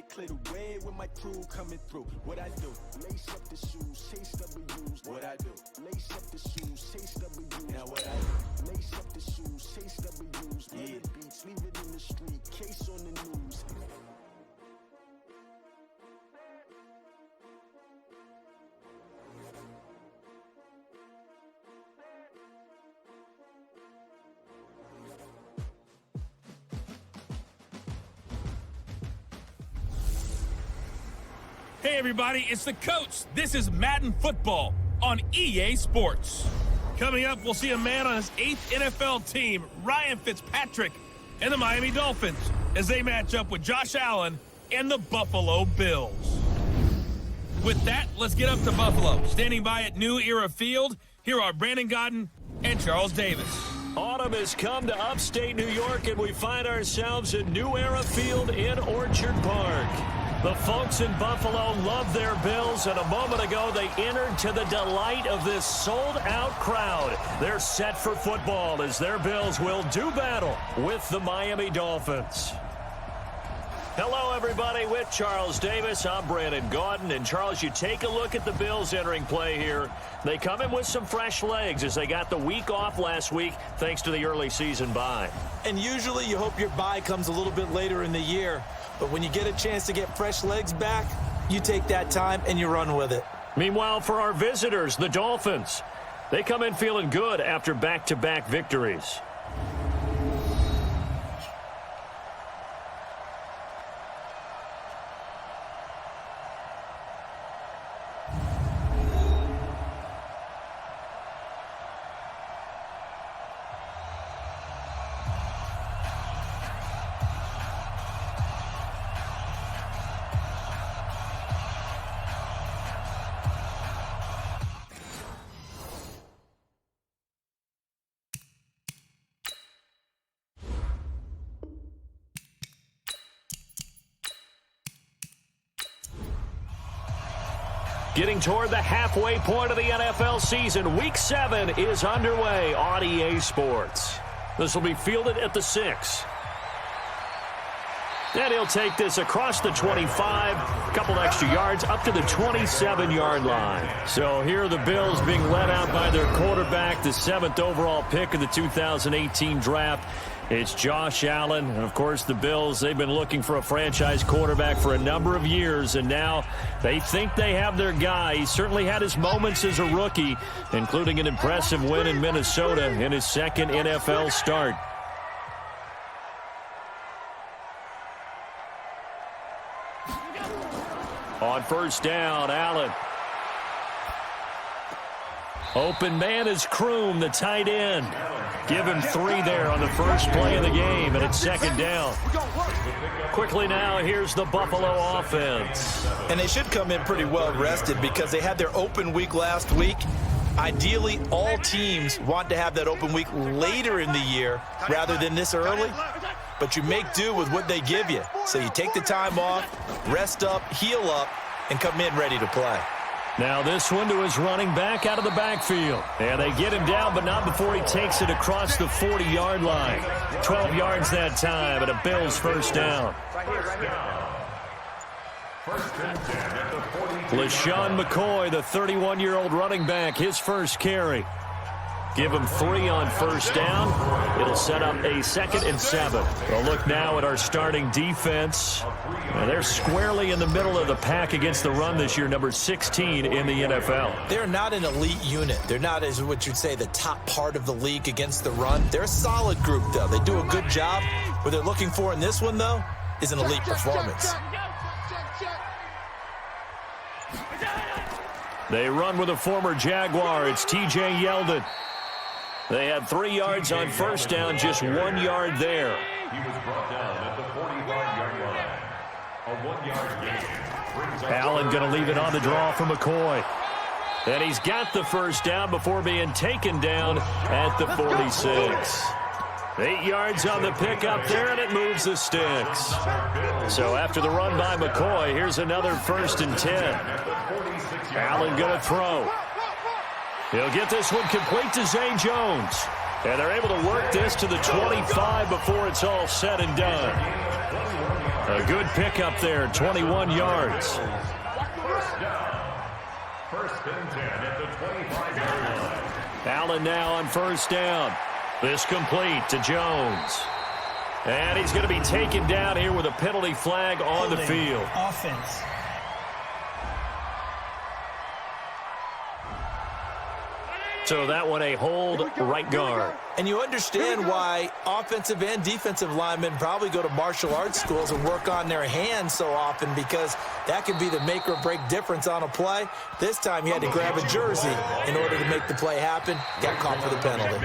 to clear the way with my crew coming through. What I do? Lace up the shoes, chase W's. What I do? Lace up the shoes, chase W's. Now what I do? Lace up the shoes, chase W's. Yeah. The beats, leave it in the street, case on the news. Hey everybody, it's the coach. This is Madden Football on EA Sports. Coming up, we'll see a man on his 8th NFL team, Ryan Fitzpatrick, and the Miami Dolphins as they match up with Josh Allen and the Buffalo Bills. With that, let's get up to Buffalo. Standing by at New Era Field, here are Brandon Godden and Charles Davis. Autumn has come to upstate New York, and we find ourselves at New Era Field in Orchard Park. The folks in Buffalo love their Bills, and a moment ago they entered to the delight of this sold-out crowd. They're set for football as their Bills will do battle with the Miami Dolphins. Hello, everybody. With Charles Davis, I'm Brandon Gaudin. And, Charles, you take a look at the Bills entering play here. They come in with some fresh legs as they got the week off last week thanks to the early season bye. And usually you hope your bye comes a little bit later in the year. But when you get a chance to get fresh legs back, you take that time and you run with it. Meanwhile, for our visitors, the Dolphins, they come in feeling good after back-to-back victories. Getting toward the halfway point of the NFL season, Week 7 is underway on EA Sports. This will be fielded at the 6. And he'll take this across the 25, a couple extra yards, up to the 27-yard line. So here are the Bills being led out by their quarterback, the 7th overall pick of the 2018 draft. It's Josh Allen. And, of course, the Bills, they've been looking for a franchise quarterback for a number of years, and now they think they have their guy. He certainly had his moments as a rookie, including an impressive win in Minnesota in his second NFL start. On first down, Allen. Open man is Kroom, the tight end. Give him 3 there on the first play of the game, and it's second down. Quickly now, here's the Buffalo offense. And they should come in pretty well rested because they had their open week last week. Ideally, all teams want to have that open week later in the year rather than this early. But you make do with what they give you. So you take the time off, rest up, heal up, and come in ready to play. Now this one to his running back out of the backfield. And they get him down, but not before he takes it across the 40-yard line. 12 yards that time, and a Bills first down. LaShawn McCoy, the 31-year-old running back, his first carry. Give him 3 on first down. It'll set up a 2nd and 7. We'll look now at our starting defense. And they're squarely in the middle of the pack against the run this year, number 16 in the NFL. They're not an elite unit. They're not, as what you'd say, the top part of the league against the run. They're a solid group, though. They do a good job. What they're looking for in this one, though, is an elite performance. They run with a former Jaguar. It's T.J. Yeldon. They had 3 yards on first down, just 1 yard there. He was brought down at the 45-yard line. A 1-yard gain. Allen going to leave it on the draw for McCoy. And he's got the first down before being taken down at the 46. 8 yards on the pickup there, and it moves the sticks. So after the run by McCoy, here's another 1st and 10. Allen going to throw. He'll get this one complete to Zay Jones. And they're able to work this to the 25 before it's all said and done. A good pickup there, 21 yards. First down. First and 10 at the 25-yard line. Allen now on first down. This complete to Jones. And he's going to be taken down here with a penalty flag on the field. Offense. So that one a hold right guard. And you understand why offensive and defensive linemen probably go to martial arts schools and work on their hands so often, because that can be the make or break difference on a play. This time he had to grab a jersey in order to make the play happen. Got caught for the penalty.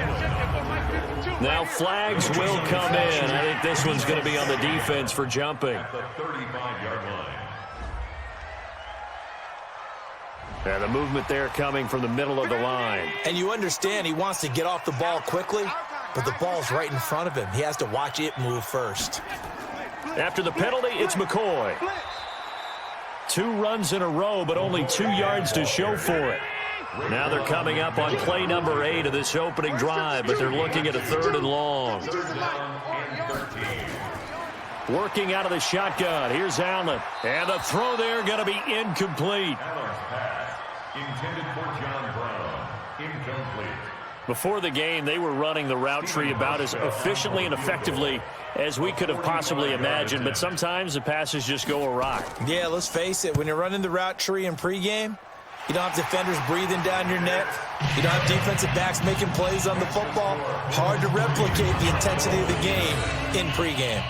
Now flags will come in. I think this one's going to be on the defense for jumping. At the 35-yard line. And the movement there coming from the middle of the line. And you understand he wants to get off the ball quickly, but the ball's right in front of him. He has to watch it move first. After the penalty, it's McCoy. 2 runs in a row, but only 2 yards to show for it. Now they're coming up on play number 8 of this opening drive, but they're looking at a 3rd and long. Working out of the shotgun. Here's Allen. And the throw there going to be incomplete. Intended for John Brown. Incomplete. Before the game, they were running the route tree about as efficiently and effectively as we could have possibly imagined, but sometimes the passes just go awry. Yeah, let's face it. When you're running the route tree in pregame, you don't have defenders breathing down your neck. You don't have defensive backs making plays on the football. Hard to replicate the intensity of the game in pregame.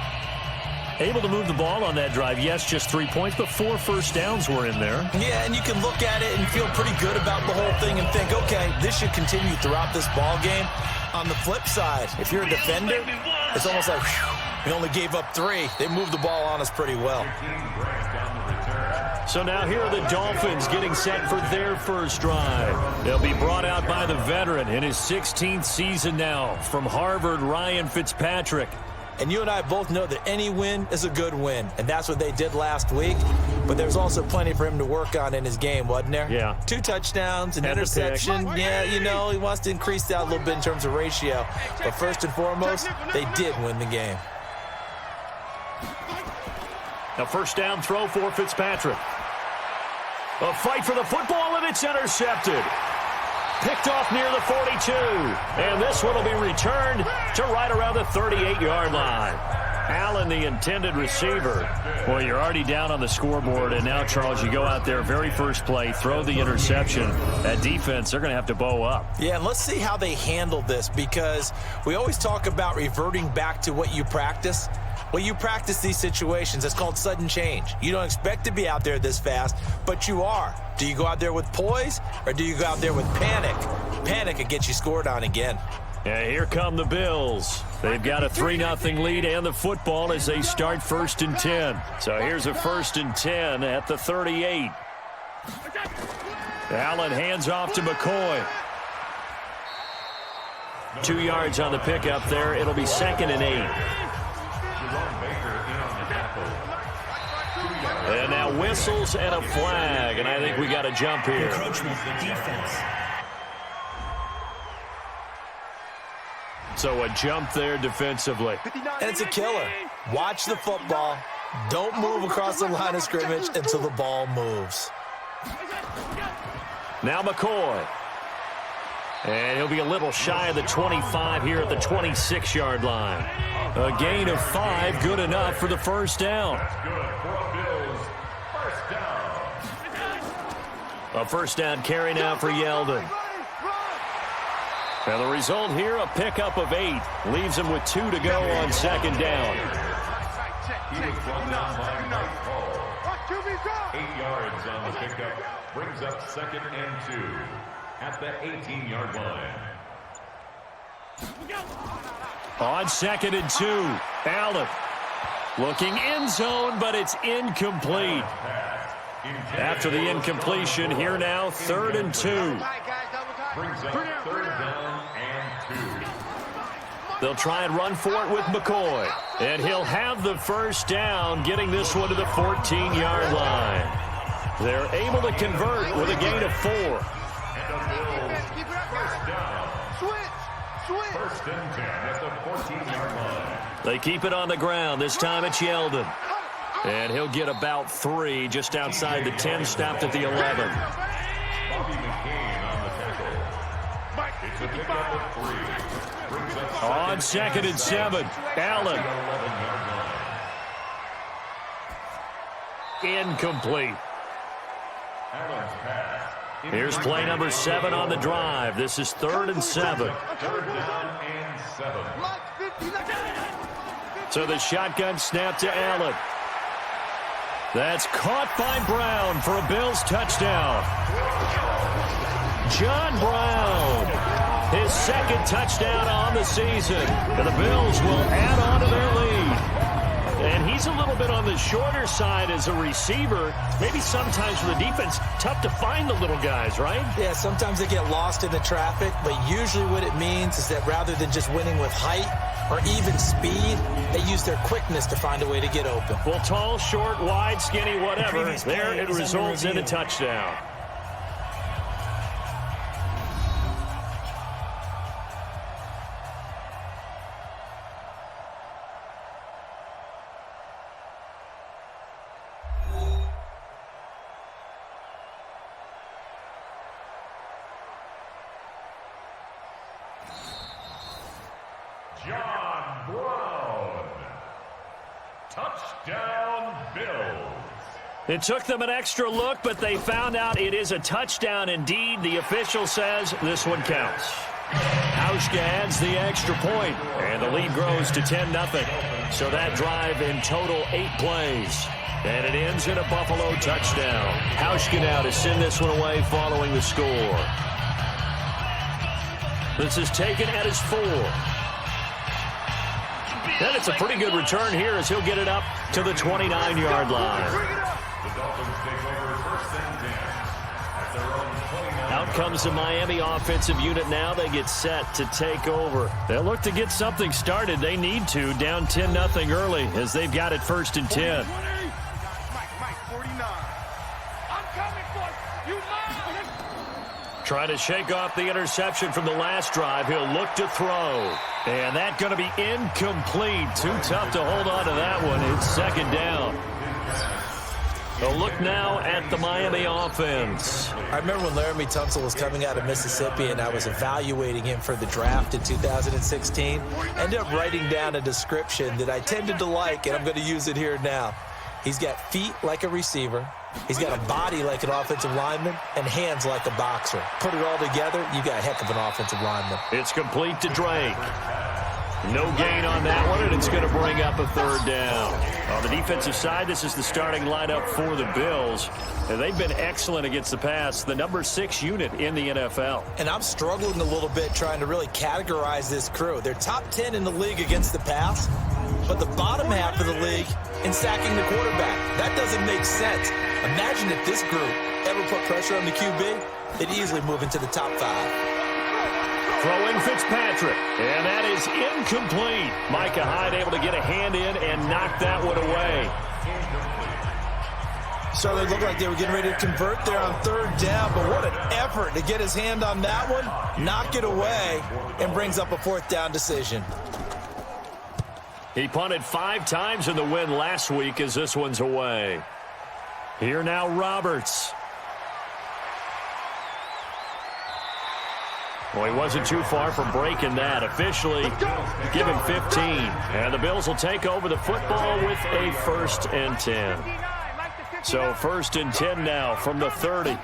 Able to move the ball on that drive. Yes, just 3 points, but 4 first downs were in there. Yeah, and you can look at it and feel pretty good about the whole thing and think, okay, this should continue throughout this ball game. On the flip side, if you're a defender, it's almost like, whew, we only gave up 3. They moved the ball on us pretty well. So now here are the Dolphins getting set for their first drive. They'll be brought out by the veteran in his 16th season now from Harvard, Ryan Fitzpatrick. And you and I both know that any win is a good win, and that's what they did last week. But there's also plenty for him to work on in his game, wasn't there? Yeah. 2 touchdowns, an And interception. Yeah, you know, he wants to increase that a little bit in terms of ratio. But first and foremost, they did win the game. A first down throw for Fitzpatrick. A fight for the football, and it's intercepted. Picked off near the 42. And this one will be returned to right around the 38-yard line. Allen, the intended receiver. Well, you're already down on the scoreboard, and now, Charles, you go out there, very first play, throw the interception. That defense, they're going to have to bow up. Yeah, and let's see how they handle this, because we always talk about reverting back to what you practice. Well, you practice these situations. It's called sudden change. You don't expect to be out there this fast, but you are. Do you go out there with poise, or do you go out there with panic? Panic can get you scored on again. And here come the Bills. They've got a 3-0 lead and the football as they start 1st and 10. So here's a 1st and 10 at the 38. Allen hands off to McCoy. 2 yards on the pickup there. It'll be 2nd and 8. And now whistles and a flag, and I think we got a jump here. Encroachment, defense. So a jump there defensively. And it's a killer. Watch the football. Don't move across the line of scrimmage until the ball moves. Now McCoy. And he'll be a little shy of the 25 here at the 26-yard line. A gain of 5, good enough for the first down. A first down carry now for Yeldon. And the result here, a pickup of 8. Leaves him with 2 to go on 2nd down. He was brought down by Mike Hall. 8 yards on the pickup. Brings up 2nd and 2 at the 18-yard line. On 2nd and 2, Allen looking end zone, but it's incomplete. After the incompletion, here now, 3rd and 2. Brings up 3rd down and 2. They'll try and run for it with McCoy. And he'll have the first down, getting this one to the 14-yard line. They're able to convert with a gain of 4. And the Bills, first down. 1st and 10 at the 14-yard line. They keep it on the ground. This time it's Yeldon. And he'll get about 3 just outside the 10, stopped at the 11. Bobby McCain on the tackle. It's a pickup of 3. Brings up On 2nd and 7, Allen. 11-yard line. Incomplete. Allen's pass. Here's play number 7 on the drive. This is 3rd and 7. 3rd down and 7. So the shotgun snap to Allen. That's caught by Brown for a Bills touchdown. John Brown, his 2nd touchdown on the season. And the Bills will add on to their lead. And he's a little bit on the shorter side as a receiver. Maybe sometimes for the defense, tough to find the little guys, right? Yeah, sometimes they get lost in the traffic, but usually what it means is that rather than just winning with height or even speed, they use their quickness to find a way to get open. Well, tall, short, wide, skinny, whatever, there it results in a touchdown. John Brown. Touchdown, Bills. It took them an extra look, but they found out it is a touchdown indeed. The official says this one counts. Hauschka adds the extra point, and the lead grows to 10-0. So that drive in total 8 plays. And it ends in a Buffalo touchdown. Hauschka now to send this one away following the score. This is taken at his 4. Then it's a pretty good return here as he'll get it up to the 29-yard line. The Dolphins take over 1st and 10 at their own 29. Out comes the Miami offensive unit now. They get set to take over. They'll look to get something started. They need to, down 10-0 early as they've got it 1st and 10. Trying to shake off the interception from the last drive. He'll look to throw. And that's going to be incomplete. Too tough to hold on to that one. It's 2nd down. A look now at the Miami offense. I remember when Laramie Tunsil was coming out of Mississippi and I was evaluating him for the draft in 2016. Ended up writing down a description that I tended to like, and I'm going to use it here now. He's got feet like a receiver. He's got a body like an offensive lineman and hands like a boxer. Put it all together, you got a heck of an offensive lineman. It's complete to Drake. No gain on that one, and it's going to bring up a 3rd down. On the defensive side, this is the starting lineup for the Bills. And they've been excellent against the pass, the number 6 unit in the NFL. And I'm struggling a little bit trying to really categorize this crew. They're top 10 in the league against the pass, but the bottom half of the league in sacking the quarterback. That doesn't make sense. Imagine if this group ever put pressure on the QB, they'd easily move into the top 5. Throwing Fitzpatrick, and that is incomplete. Micah Hyde able to get a hand in and knock that one away. So they looked like they were getting ready to convert there on 3rd down, but what an effort to get his hand on that one, knock it away, and brings up a 4th down decision. He punted 5 times in the win last week as this one's away. Here now Roberts. Well, he wasn't too far from breaking that. Officially, give him 15. And the Bills will take over the football with a 1st and 10. So 1st and 10 now from the 30.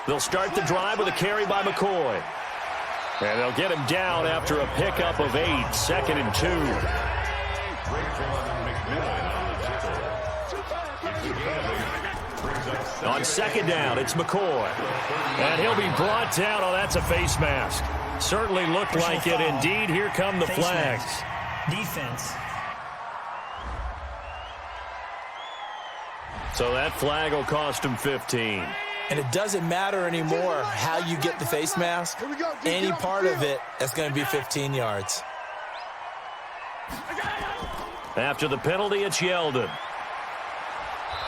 They'll start the drive with a carry by McCoy. And they'll get him down after a pickup of 8. 2nd and 2. On 2nd down, it's McCoy. And he'll be brought down. Oh, that's a face mask. Certainly looked like it. Indeed, here come the flags. Defense. So that flag will cost him 15. And it doesn't matter anymore how you get the face mask. Any part of it, that's going to be 15 yards. After the penalty, it's Yeldon.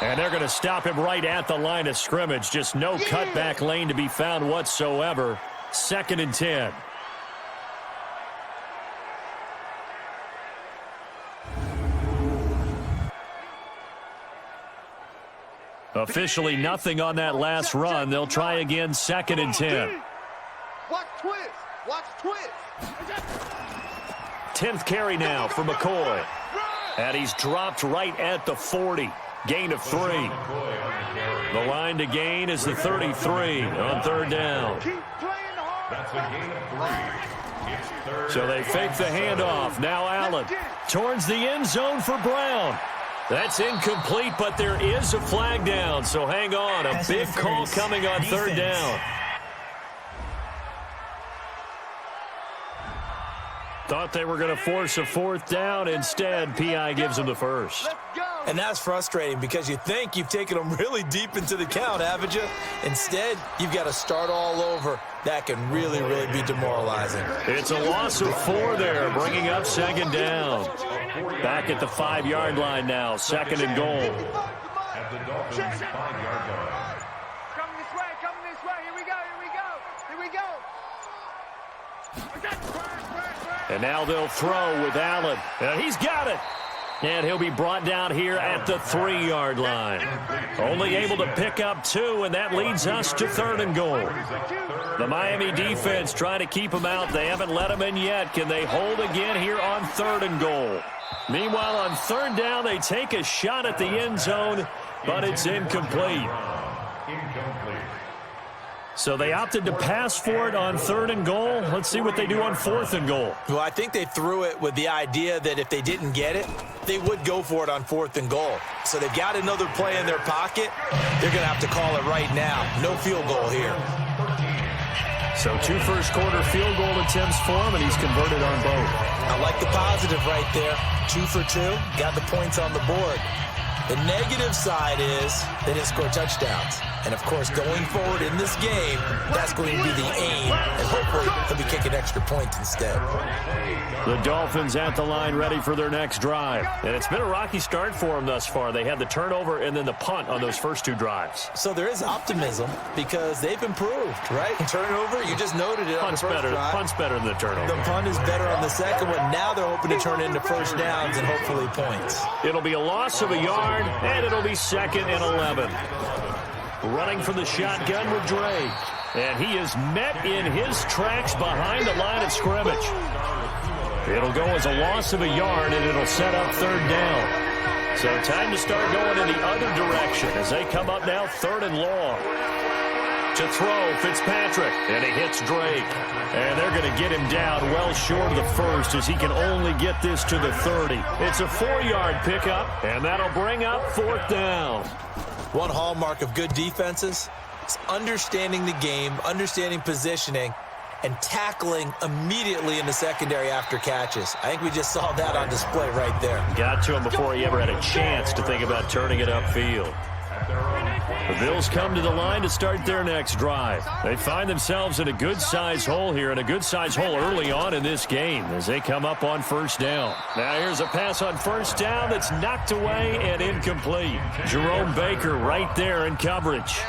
And they're going to stop him right at the line of scrimmage. Just no cutback lane to be found whatsoever. 2nd and 10. Officially nothing on that last run. They'll try again, 2nd and 10. Watch twist. Watch twist. 10th carry now for McCoy. And he's dropped right at the 40. Gain of 3. The line to gain is the 33 on 3rd down. That's a gain of 3. So they fake the handoff. Now Allen towards the end zone for Brown. That's incomplete, but there is a flag down. So hang on. A big call coming on 3rd down. Thought they were going to force a 4th down. Instead, P.I. gives them the first. And that's frustrating because you think you've taken them really deep into the count, haven't you? Instead, you've got to start all over. That can really, really be demoralizing. It's a loss of 4 there, bringing up 2nd down. Back at the 5-yard line now, 2nd and goal. At the Dolphins' 5-yard line. Coming this way. Here we go. And now they'll throw with Allen. And he's got it. And he'll be brought down here at the 3-yard line. Only able to pick up 2, and that leads us to 3rd and goal. The Miami defense trying to keep him out. They haven't let him in yet. Can they hold again here on 3rd and goal? Meanwhile, on 3rd down, they take a shot at the end zone, but it's incomplete. So they opted to pass for it on 3rd and goal. Let's see what they do on 4th and goal. Well, I think they threw it with the idea that if they didn't get it, they would go for it on 4th and goal. So they've got another play in their pocket. They're going to have to call it right now. No field goal here. So 2 first-quarter field goal attempts for him, and he's converted on both. I like the positive right there. 2 for 2. Got the points on the board. The negative side is they didn't score touchdowns. And, of course, going forward in this game, that's going to be the aim. And hopefully they'll be kicking extra points instead. The Dolphins at the line ready for their next drive. And it's been a rocky start for them thus far. They had the turnover and then the punt on those first 2 drives. So there is optimism because they've improved, right? Turnover, you just noted it on the first drive. Punt's better than the turnover. The punt is better on the second one. Now they're hoping to turn it into first downs and hopefully points. It'll be a loss of a yard, and it'll be 2nd and 11. Running from the shotgun with Drake. And he is met in his tracks behind the line of scrimmage. It'll go as a loss of a yard, and it'll set up 3rd down. So time to start going in the other direction as they come up now 3rd and long. To throw, Fitzpatrick, and he hits Drake. And they're going to get him down well short of the first as he can only get this to the 30. It's a 4-yard pickup, and that'll bring up 4th down. One hallmark of good defenses is understanding the game, understanding positioning, and tackling immediately in the secondary after catches. I think we just saw that on display right there. Got to him before he ever had a chance to think about turning it upfield. The Bills come to the line to start their next drive. They find themselves in a good-sized hole here, and a good-sized hole early on in this game as they come up on 1st down. Now here's a pass on 1st down that's knocked away and incomplete. Jerome Baker right there in coverage.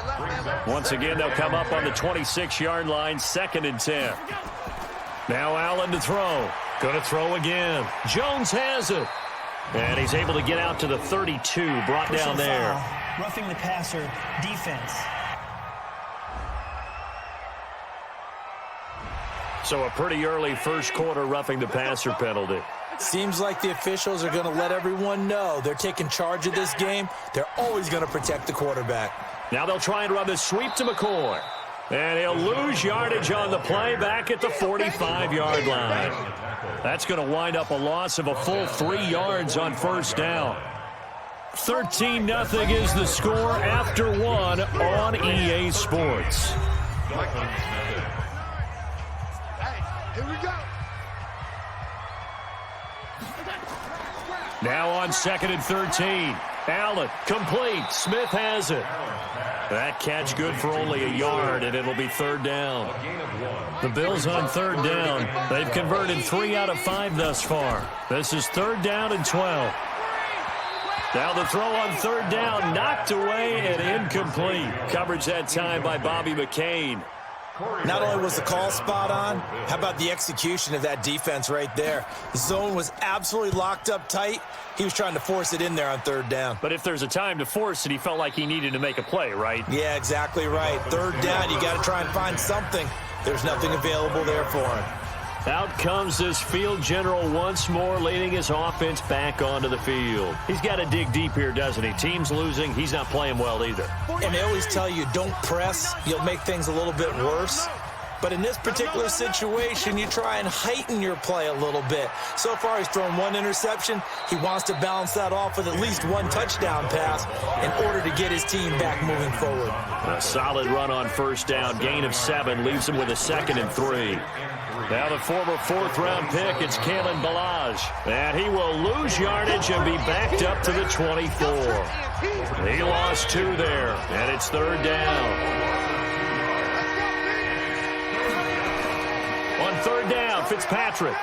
Once again, they'll come up on the 26-yard line, 2nd and 10. Now Allen to throw. Going to throw again. Jones has it. And he's able to get out to the 32, brought down there. Roughing the passer defense. So a pretty early first quarter roughing the passer penalty. Seems like the officials are going to let everyone know they're taking charge of this game. They're always going to protect the quarterback. Now they'll try and run this sweep to McCoy. And he'll lose yardage on the play back at the 45-yard line. That's going to wind up a loss of a full 3 yards on 1st down. 13-0 is the score after 1 on EA Sports. Here we go. Now on 2nd and 13. Allen, complete. Smith has it. That catch good for only a yard, and it'll be 3rd down. The Bills on 3rd down. They've converted 3 out of 5 thus far. This is 3rd down and 12. Now the throw on 3rd down, knocked away and incomplete. Coverage that time by Bobby McCain. Not only was the call spot on, how about the execution of that defense right there? The zone was absolutely locked up tight. He was trying to force it in there on third down. But if there's a time to force it, he felt like he needed to make a play, right? Yeah, exactly right. Third down, you got to try and find something. There's nothing available there for him. Out comes this field general once more, leading his offense back onto the field. He's got to dig deep here, doesn't he? Team's losing. He's not playing well either. And they always tell you, don't press. You'll make things a little bit worse. But in this particular situation, you try and heighten your play a little bit. So far, he's thrown one interception. He wants to balance that off with at least one touchdown pass in order to get his team back moving forward. A solid run on first down. Gain of 7 leaves him with a 2nd and 3. Now the former 4th-round pick, it's Kalen Ballage. And he will lose yardage and be backed up to the 24. He lost 2 there, and it's 3rd down. On 3rd down, Fitzpatrick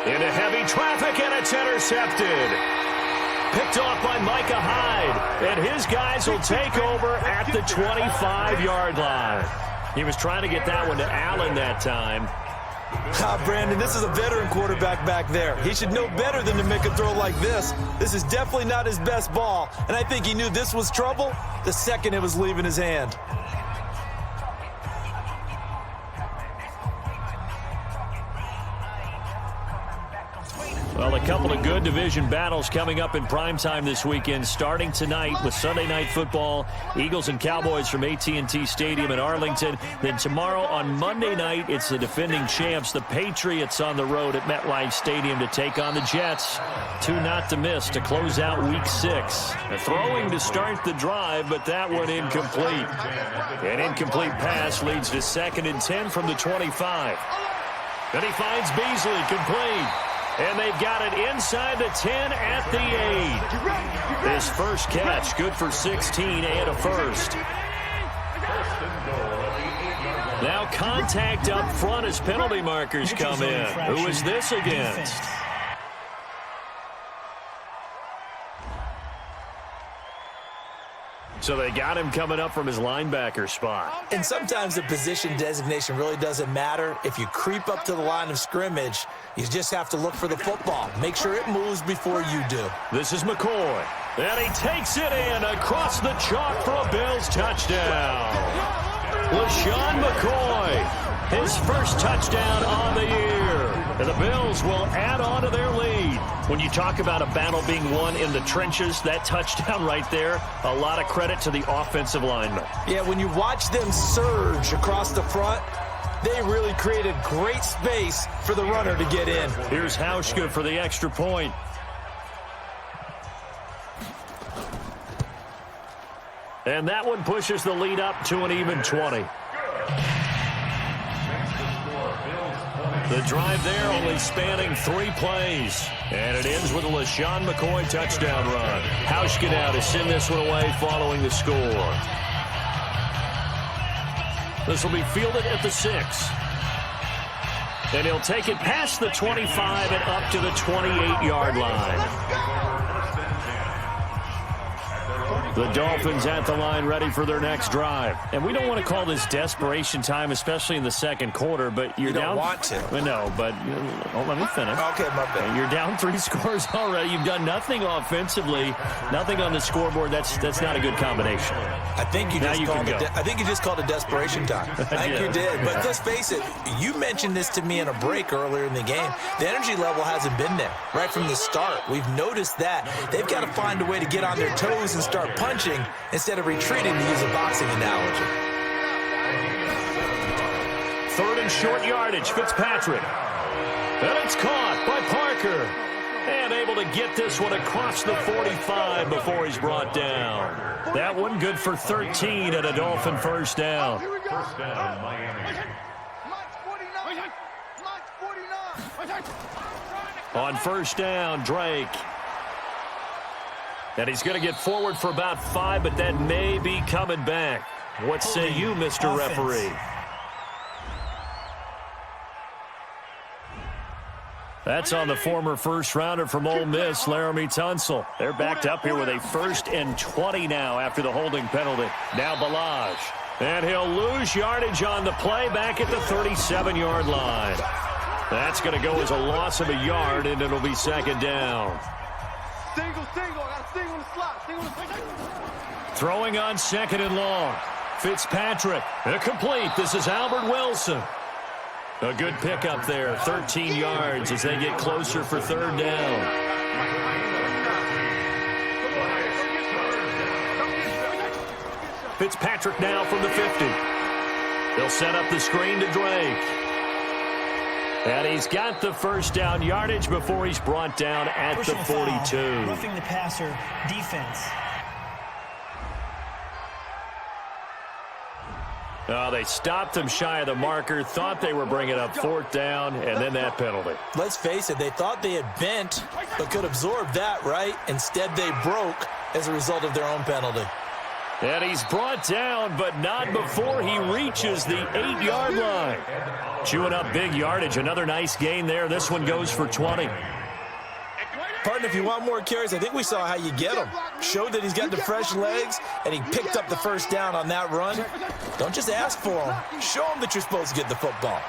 into heavy traffic, and it's intercepted. Picked off by Micah Hyde, and his guys will take over at the 25-yard line. He was trying to get that one to Allen that time. Brandon, this is a veteran quarterback back there. He should know better than to make a throw like this. This is definitely not his best ball, and I think he knew this was trouble the second it was leaving his hand. Well, a couple of good division battles coming up in primetime this weekend, starting tonight with Sunday Night Football, Eagles and Cowboys from AT&T Stadium in Arlington. Then tomorrow on Monday night, it's the defending champs, the Patriots, on the road at MetLife Stadium to take on the Jets. 2 not to miss to close out Week 6. A throwing to start the drive, but that one incomplete. An incomplete pass leads to 2nd and 10 from the 25. Then he finds Beasley, complete. And they've got it inside the 10 at the 8. His first catch, good for 16 and a first. Now contact up front as penalty markers come in. Who is this against? So they got him coming up from his linebacker spot. And sometimes the position designation really doesn't matter. If you creep up to the line of scrimmage, you just have to look for the football. Make sure it moves before you do. This is McCoy. And he takes it in across the chalk for a Bills touchdown. LaShawn McCoy, his first touchdown on the year. And the Bills will add on to their lead. When you talk about a battle being won in the trenches, that touchdown right there, a lot of credit to the offensive linemen. Yeah, when you watch them surge across the front, they really created great space for the runner to get in. Here's Hauschka for the extra point. And that one pushes the lead up to an even 20. The drive there only spanning 3 plays. And it ends with a LaShawn McCoy touchdown run. Hauschka now to send this one away following the score. This will be fielded at the 6. And he'll take it past the 25 and up to the 28-yard line. The Dolphins at the line, ready for their next drive. And we don't want to call this desperation time, especially in the second quarter, but you're down. You don't want to. No, but let me finish. Okay, my bad. You're down 3 scores already. You've done nothing offensively, nothing on the scoreboard. That's not a good combination. I think you just called it desperation time. I think you did. But let's face it, you mentioned this to me in a break earlier in the game. The energy level hasn't been there right from the start. We've noticed that. They've got to find a way to get on their toes and start punching instead of retreating, to use a boxing analogy. 3rd and short yardage, Fitzpatrick. And it's caught by Parker. And able to get this one across the 45 before he's brought down. That one good for 13 and a Dolphin first down. First down, Miami. On first down, Drake. And he's going to get forward for about 5, but that may be coming back. What say you, Mr. Referee? That's on the former first-rounder from Ole Miss, Laramie Tunsil. They're backed up here with a 1st and 20 now after the holding penalty. Now Ballage. And he'll lose yardage on the play back at the 37-yard line. That's going to go as a loss of a yard, and it'll be second down. Single. I got a single in the slot. Single in the slot. Throwing on second and long. Fitzpatrick, complete. This is Albert Wilson. A good pickup there, 13 yards as they get closer for third down. Fitzpatrick now from the 50. They'll set up the screen to Drake. And he's got the first down yardage before he's brought down at the 42. Roughing the passer, defense. They stopped him shy of the marker, thought they were bringing up fourth down, and then that penalty. Let's face it, they thought they had bent, but could absorb that, right? Instead, they broke as a result of their own penalty. And he's brought down, but not before he reaches the 8-yard line. Chewing up big yardage. Another nice gain there. This one goes for 20. Partner, if you want more carries, I think we saw how you get them. Showed that he's got the fresh legs, and he picked up the first down on that run. Don't just ask for them. Show them that you're supposed to get the football.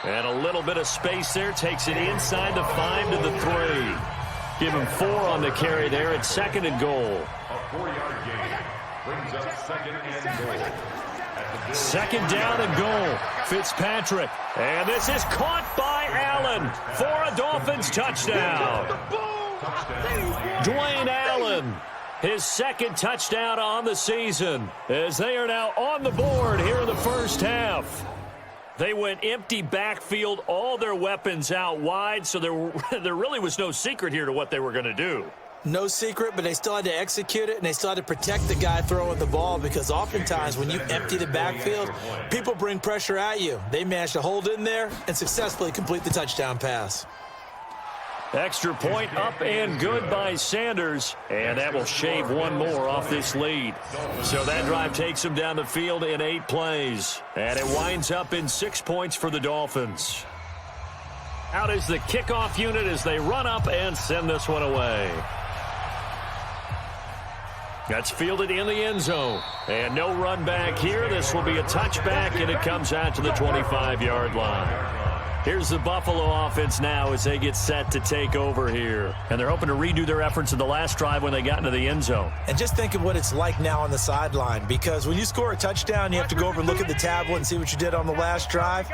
And a little bit of space there. Takes it inside the 5 to the 3. Give him 4 on the carry there at second and goal. A 4-yard gain brings up second and goal. Second down and goal. Fitzpatrick. And this is caught by Allen for a Dolphins touchdown. Dwayne Allen, his second touchdown on the season, as they are now on the board here in the first half. They went empty backfield, all their weapons out wide, so there really was no secret here to what they were going to do. No secret, but they still had to execute it, and they still had to protect the guy throwing the ball, because oftentimes when you empty the backfield, people bring pressure at you. They managed to hold in there and successfully complete the touchdown pass. Extra point up and good by Sanders, and that will shave one more off this lead. So that drive takes them down the field in 8 plays, and it winds up in 6 points for the Dolphins. Out is the kickoff unit as they run up and send this one away. That's fielded in the end zone. And no run back here. This will be a touchback, and it comes out to the 25-yard line. Here's the Buffalo offense now as they get set to take over here. And they're hoping to redo their efforts in the last drive when they got into the end zone. And just think of what it's like now on the sideline, because when you score a touchdown, you have to go over and look at the tablet and see what you did on the last drive.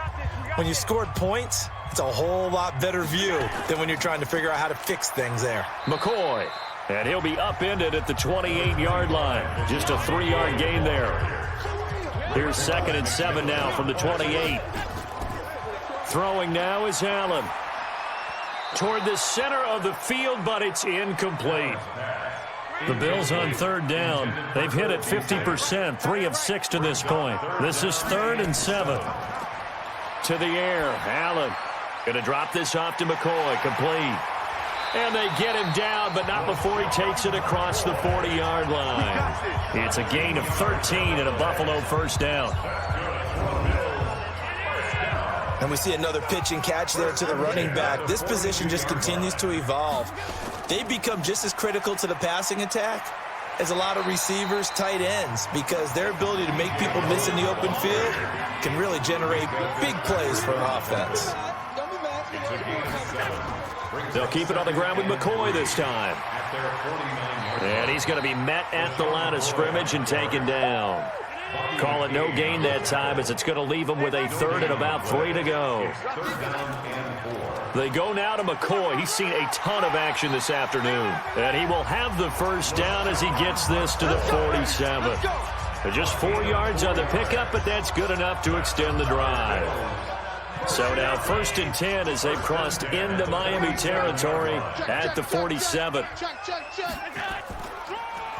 When you scored points, it's a whole lot better view than when you're trying to figure out how to fix things there. McCoy. And he'll be upended at the 28-yard line. Just a 3-yard gain there. Here's 2nd and 7 now from the 28. Throwing now is Allen. Toward the center of the field, but it's incomplete. The Bills on third down. They've hit it 50%, 3 of 6 to this point. This is 3rd and 7. To the air, Allen. Going to drop this off to McCoy, complete. And they get him down, but not before he takes it across the 40-yard line. It's a gain of 13 and a Buffalo first down. And we see another pitch and catch there to the running back. This position just continues to evolve. They become just as critical to the passing attack as a lot of receivers, tight ends, because their ability to make people miss in the open field can really generate big plays for an offense. They'll keep it on the ground with McCoy this time. And he's going to be met at the line of scrimmage and taken down. Call it no gain that time, as it's going to leave him with a 3rd and about 3 to go. They go now to McCoy. He's seen a ton of action this afternoon. And he will have the first down as he gets this to the 47. Just 4 yards on the pickup, but that's good enough to extend the drive. So now 1st and 10 as they've crossed into Miami territory at the 47.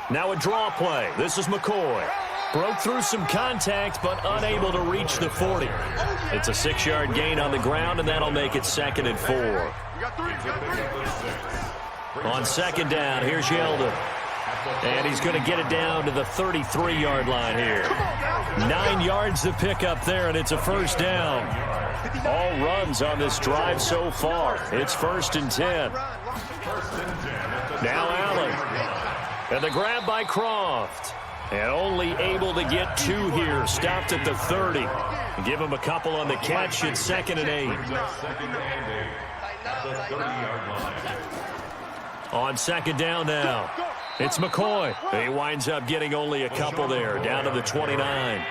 Now a draw play. This is McCoy. Broke through some contact, but unable to reach the 40. It's a 6-yard gain on the ground, and that'll make it 2nd and 4. On 2nd down, here's Yeldon. And he's going to get it down to the 33-yard line here. 9 yards to pick up there, and it's a first down. All runs on this drive so far. It's 1st and 10. Now Allen. And the grab by Croft. And only able to get 2 here. Stopped at the 30. Give him a couple on the catch. It's 2nd and 8. Second and 8 at the 30-yard line. On 2nd down now, it's McCoy. He winds up getting only a couple there, down to the 29.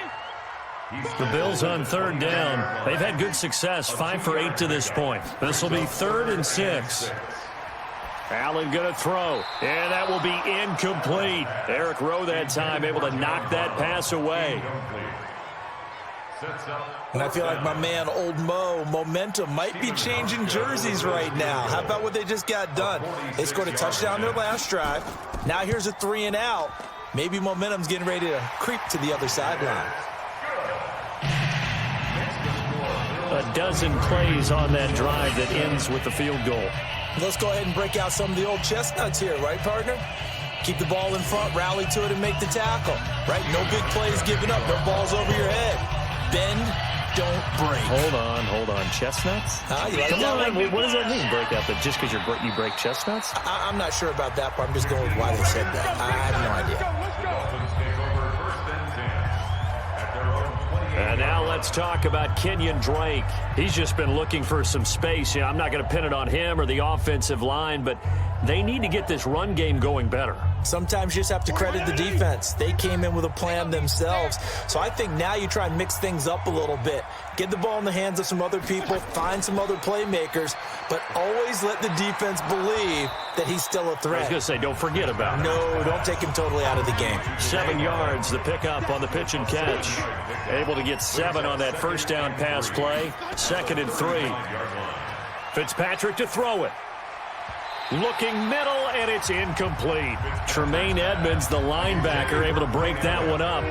The Bills on 3rd down. They've had good success, 5 for 8 to this point. This will be 3rd and 6. Allen going to throw, and that will be incomplete. Eric Rowe that time able to knock that pass away. And I feel like my man, Old Mo, momentum might be changing jerseys right now. How about what they just got done? They scored a touchdown their last drive. Now here's a 3 and out. Maybe momentum's getting ready to creep to the other sideline. A dozen plays on that drive that ends with the field goal. Let's go ahead and break out some of the old chestnuts here, right, partner? Keep the ball in front, rally to it, and make the tackle, right? No big plays given up, no balls over your head. Bend, don't break. Hold on. Chestnuts? You like that one? What does that mean, break out? That just because you break chestnuts? I'm not sure about that, but I'm just going with why they said that. I have no idea. Dolphins take over 1st and 10 at their own 28. And now let's talk about Kenyon Drake. He's just been looking for some space. I'm not going to pin it on him or the offensive line, but they need to get this run game going better. Sometimes you just have to credit the defense. They came in with a plan themselves. So I think now you try and mix things up a little bit. Get the ball in the hands of some other people, find some other playmakers, but always let the defense believe that he's still a threat. I was going to say, don't forget about it. No, don't take him totally out of the game. 7 yards, the pickup on the pitch and catch. Able to get 7 on that first down pass play. 2nd and 3. Fitzpatrick to throw it. Looking middle, and it's incomplete. Tremaine Edmonds, the linebacker, able to break that one up.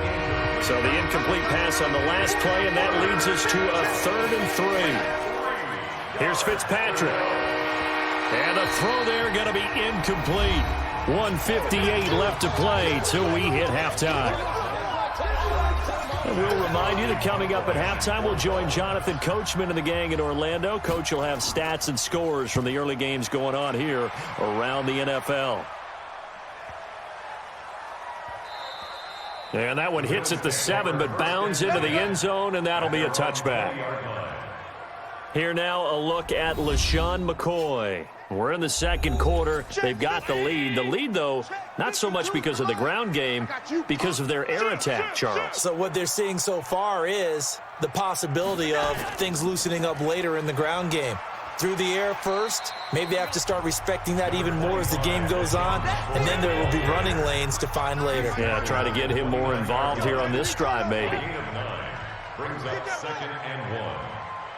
So the incomplete pass on the last play, and that leads us to a 3rd and 3. Here's Fitzpatrick. And a throw there going to be incomplete. 1:58 left to play till we hit halftime. And we'll remind you that coming up at halftime, we'll join Jonathan Coachman and the gang in Orlando. Coach will have stats and scores from the early games going on here around the NFL. And that one hits at the 7, but bounds into the end zone, and that'll be a touchback. Here now, a look at LaShawn McCoy. We're in the 2nd quarter. They've got the lead. The lead, though, not so much because of the ground game, because of their air attack, Charles. So what they're seeing so far is the possibility of things loosening up later in the ground game. Through the air first, maybe they have to start respecting that even more as the game goes on, and then there will be running lanes to find later. Yeah, try to get him more involved here on this drive, maybe. Brings up 2nd and 1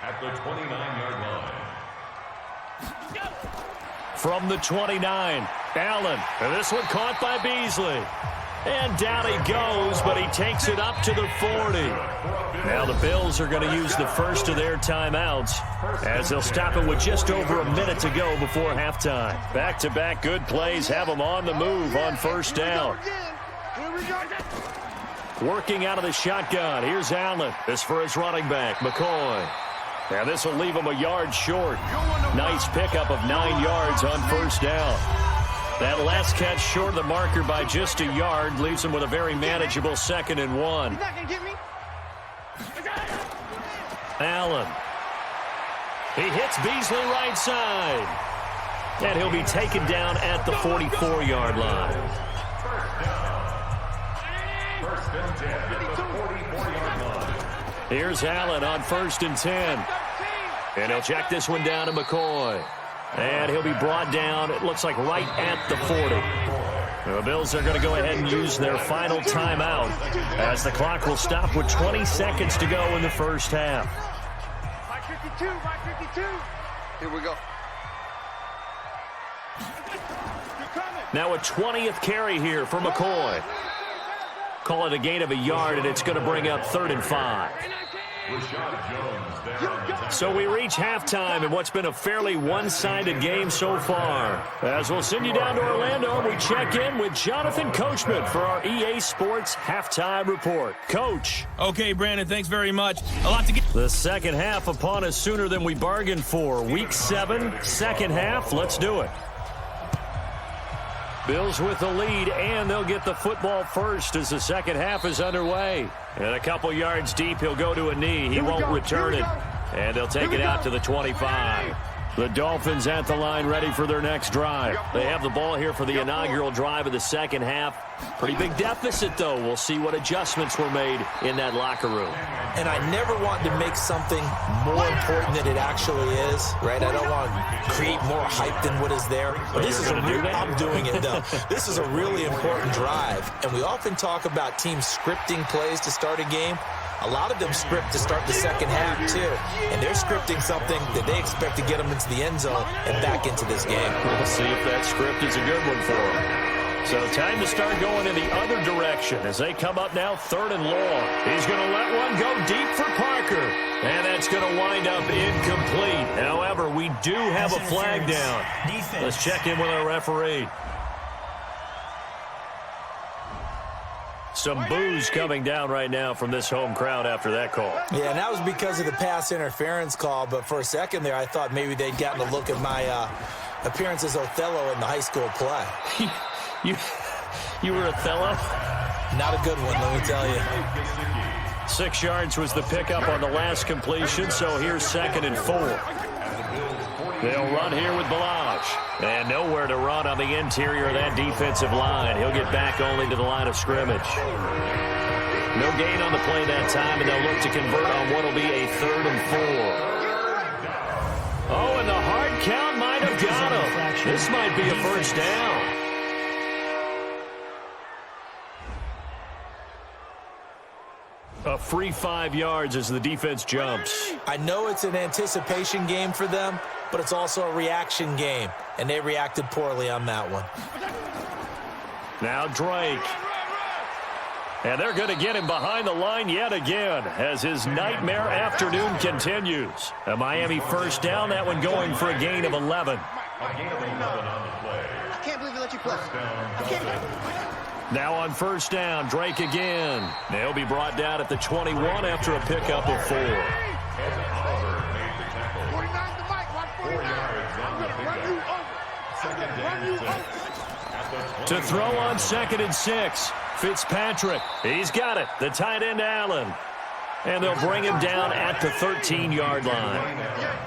at the 29-yard line. From the 29, Allen. And this one caught by Beasley. And down he goes, but he takes it up to the 40. Now the Bills are going to use the first of their timeouts as they'll stop it with just over a minute to go before halftime. Back-to-back good plays have them on the move on 1st down. Working out of the shotgun. Here's Allen. This for his running back, McCoy. Now this will leave him a yard short. Nice pickup of 9 yards on 1st down. That last catch short of the marker by just a yard leaves him with a very manageable 2nd and 1. Allen. He hits Beasley right side. And he'll be taken down at the 44-yard line. First and 10 at the 44-yard line. Here's Allen on 1st and 10. And he'll check this one down to McCoy. And he'll be brought down, it looks like, right at the 40. The Bills are going to go ahead and use their final timeout as the clock will stop with 20 seconds to go in the first half. 52. Here we go. Now a 20th carry here for McCoy. Call it a gain of a yard, and it's going to bring up 3rd and 5. So we reach halftime in what's been a fairly one-sided game so far. As we'll send you down to Orlando, we check in with Jonathan Coachman for our EA Sports Halftime Report. Coach. Okay, Brandon, thanks very much. A lot to get. The second half upon us sooner than we bargained for. Week 7, second half. Let's do it. Bills with the lead, and they'll get the football first as the second half is underway. And a couple yards deep, he'll go to a knee. He won't return it. And they'll take it out to the 25. The Dolphins at the line ready for their next drive. They have the ball here for the inaugural drive of the second half. Pretty big deficit, though. We'll see what adjustments were made in that locker room. And I never want to make something more important than it actually is, right? I don't want to create more hype than what is there. But this is I'm doing it, though. This is a really important drive. And we often talk about teams scripting plays to start a game. A lot of them script to start the second half, too. And they're scripting something that they expect to get them into the end zone and back into this game. We'll see if that script is a good one for them. So time to start going in the other direction as they come up now 3rd and long. He's going to let one go deep for Parker. And that's going to wind up incomplete. However, we do have a flag down. Let's check in with our referee. Some boos coming down right now from this home crowd after that call. Yeah, and that was because of the pass interference call. But for a second there, I thought maybe they'd gotten a look at my appearance as Othello in the high school play. You were Othello? Not a good one, let me tell you. 6 yards was the pickup on the last completion, so here's 2nd and 4. They'll run here with Balaj. And nowhere to run on the interior of that defensive line. He'll get back only to the line of scrimmage. No gain on the play that time, and they'll look to convert on what will be a 3rd and 4. Oh, and the hard count might have got him. This might be a first down. A free 5 yards as the defense jumps. I know it's an anticipation game for them, but it's also a reaction game, and they reacted poorly on that one. Now Drake. And they're going to get him behind the line yet again as his nightmare afternoon continues. A Miami first down, that one going for a gain of 11. I can't believe they let you play. Now on first down, Drake again. They'll be brought down at the 21 after a pickup of 4. To throw on 2nd and 6. Fitzpatrick, he's got it. The tight end, Allen. And they'll bring him down at the 13-yard line.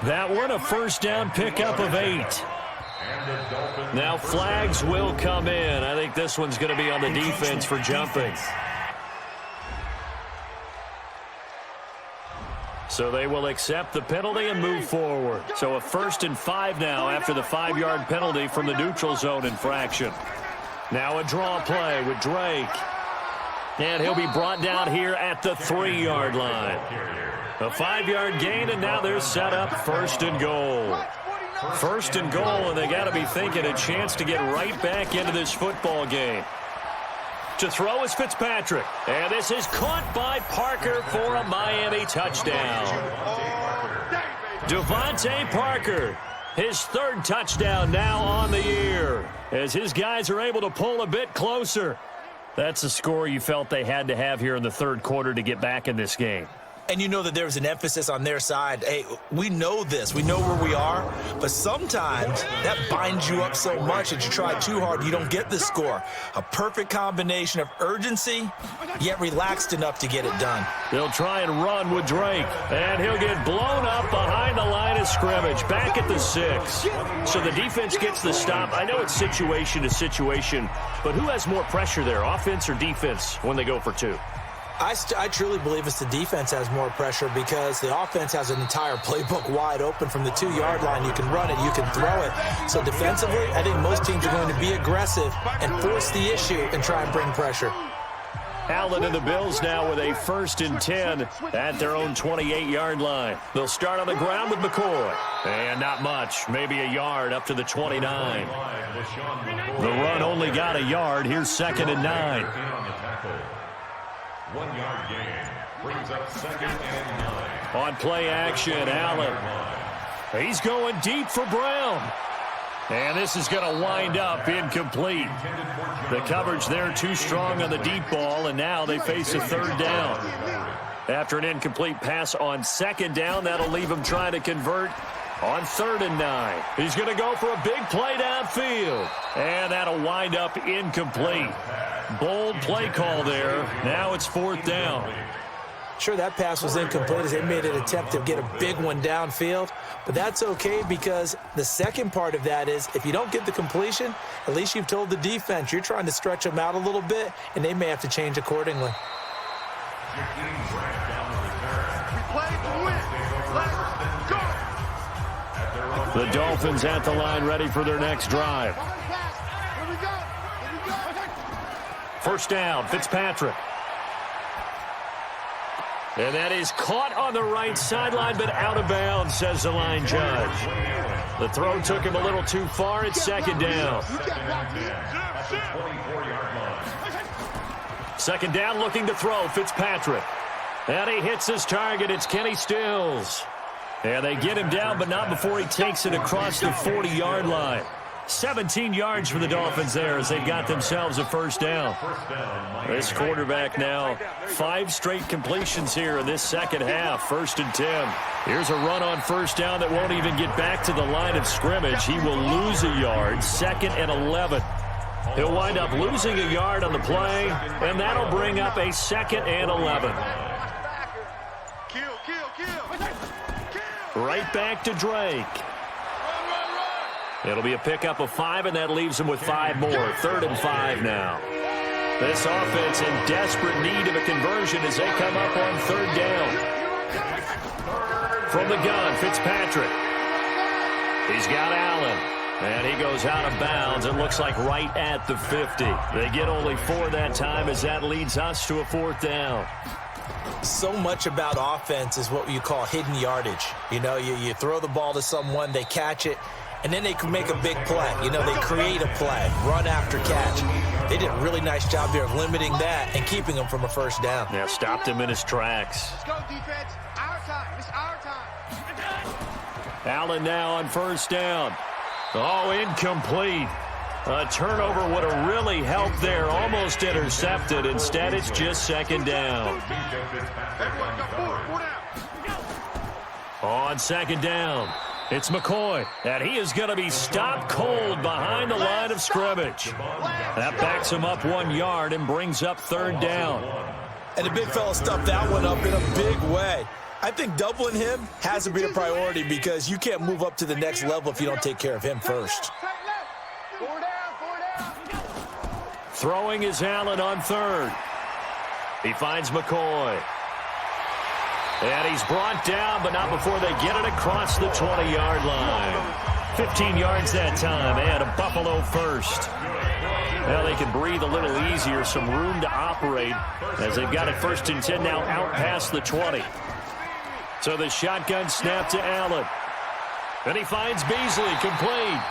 That one, a first down pickup of 8. Now flags will come in. I think this one's going to be on the defense for jumping. So they will accept the penalty and move forward. So a 1st and 5 now after the 5-yard penalty from the neutral zone infraction. Now a draw play with Drake. And he'll be brought down here at the 3-yard line. A 5-yard gain, and now they're set up 1st and goal. 1st and goal, and they got to be thinking a chance to get right back into this football game. To throw is Fitzpatrick. And this is caught by Parker for a Miami touchdown. Devontae Parker, his 3rd touchdown now on the year, as his guys are able to pull a bit closer. That's a score you felt they had to have here in the 3rd quarter to get back in this game. And you know that there's an emphasis on their side. Hey, we know this. We know where we are. But sometimes that binds you up so much that you try too hard, you don't get the score. A perfect combination of urgency, yet relaxed enough to get it done. They'll try and run with Drake. And he'll get blown up behind the line of scrimmage, back at the 6. So the defense gets the stop. I know it's situation to situation, but who has more pressure there, offense or defense, when they go for 2? I truly believe it's the defense has more pressure because the offense has an entire playbook wide open from the 2-yard line. You can run it, you can throw it. So defensively, I think most teams are going to be aggressive and force the issue and try and bring pressure. Allen and the Bills now with a 1st and 10 at their own 28-yard line. They'll start on the ground with McCoy. And not much, maybe a yard up to the 29. The run only got a yard. Here's 2nd and 9. 1-yard gain brings up 2nd and 9. On play action, Allen. He's going deep for Brown. And this is going to wind up incomplete. The coverage there too strong on the deep ball, and now they face a 3rd down. After an incomplete pass on 2nd down, that'll leave them trying to convert On 3rd and 9. He's going to go for a big play downfield. And that'll wind up incomplete. Bold play call there. Now it's 4th down. Sure, that pass was incomplete as they made an attempt to get a big one downfield. But that's okay because the second part of that is if you don't get the completion, at least you've told the defense you're trying to stretch them out a little bit, and they may have to change accordingly. We play to win. Let's go. The Dolphins at the line ready for their next drive. Here we go. First down, Fitzpatrick. And that is caught on the right sideline, but out of bounds, says the line judge. The throw took him a little too far. It's 2nd down. 2nd down, looking to throw, Fitzpatrick. And he hits his target. It's Kenny Stills. And they get him down, but not before he takes it across the 40-yard line. 17 yards for the Dolphins there as they've got themselves a first down. This quarterback now 5 straight completions here in this second half. 1st and 10. Here's a run on first down that won't even get back to the line of scrimmage. He will lose a yard. 2nd and 11. He'll wind up losing a yard on the play, and that'll bring up a 2nd and 11. Right back to Drake. It'll be a pickup of 5, and that leaves him with 5 more. 3rd and 5 now. This offense in desperate need of a conversion as they come up on 3rd down. From the gun, Fitzpatrick. He's got Allen. And he goes out of bounds. It looks like right at the 50. They get only 4 that time as that leads us to a 4th down. So much about offense is what you call hidden yardage. You know, you throw the ball to someone, they catch it, and then they can make a big play. You know, they create a play, run after catch. They did a really nice job there of limiting that and keeping him from a first down. Yeah, stopped him in his tracks. Let's go, defense. Our time. It's our time. Allen now on first down. Oh, incomplete. A turnover would have really helped there. Almost intercepted. Instead, it's just 2nd down. On 2nd down, it's McCoy. And he is going to be stopped cold behind the line of scrimmage. That backs him up 1 yard and brings up 3rd down. And the big fella stuffed that one up in a big way. I think doubling him has to be a priority because you can't move up to the next level if you don't take care of him first. Throwing is Allen on 3rd. He finds McCoy. And he's brought down, but not before they get it across the 20-yard line. 15 yards that time, and a Buffalo first. Now they can breathe a little easier, some room to operate as they've got it 1st and 10 now out past the 20. So the shotgun snap to Allen. And he finds Beasley complete.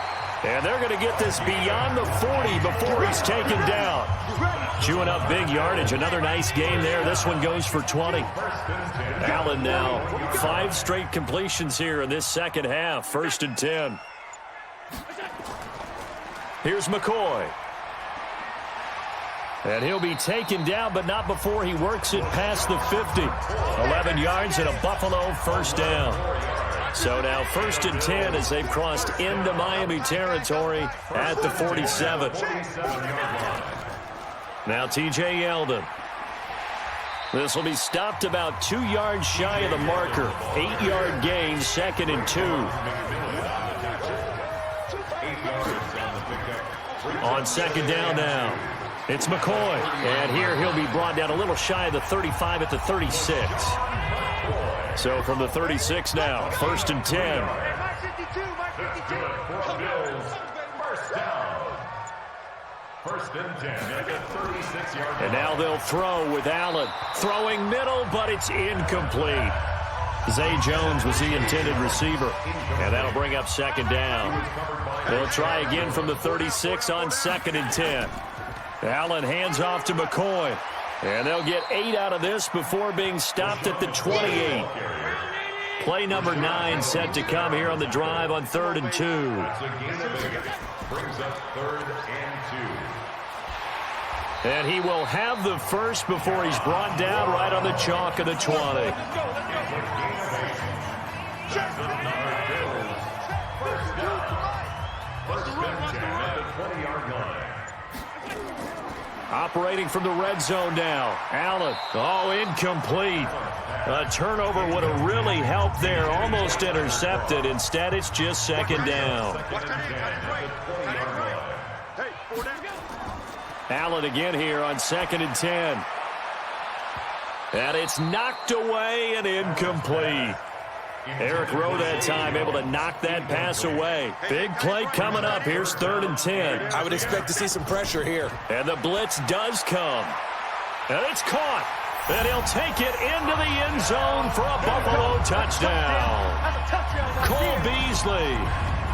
And they're going to get this beyond the 40 before he's taken down. Chewing up big yardage. Another nice game there. This one goes for 20. Allen now 5 straight completions here in this second half. 1st and 10. Here's McCoy. And he'll be taken down, but not before he works it past the 50. 11 yards and a Buffalo first down. So now 1st and 10 as they've crossed into Miami territory at the 47. Now TJ Yeldon. This will be stopped about 2 yards shy of the marker. 8-yard gain, 2nd and 2. On 2nd down now. It's McCoy. And here he'll be brought down a little shy of the 35 at the 36. So from the 36 now, 1st and 10. First and 10 at the 36-yard line. And now they'll throw with Allen. Throwing middle, but it's incomplete. Zay Jones was the intended receiver. And that'll bring up 2nd down. They'll try again from the 36 on 2nd and 10. Allen hands off to McCoy. And they'll get 8 out of this before being stopped at the 28. Play number 9 set to come here on the drive on 3rd and 2. Brings up 3rd and 2. And he will have the first before he's brought down right on the chalk of the 20. operating from the red zone now. Allen, incomplete. A turnover would have really helped there. Almost intercepted. Instead, it's just second down. Allen again here on 2nd and 10. And it's knocked away and incomplete. Eric Rowe that time able to knock that pass away. Big play coming up. Here's 3rd and 10. I would expect to see some pressure here. And the blitz does come. And it's caught. And he'll take it into the end zone for a Buffalo touchdown. Cole Beasley,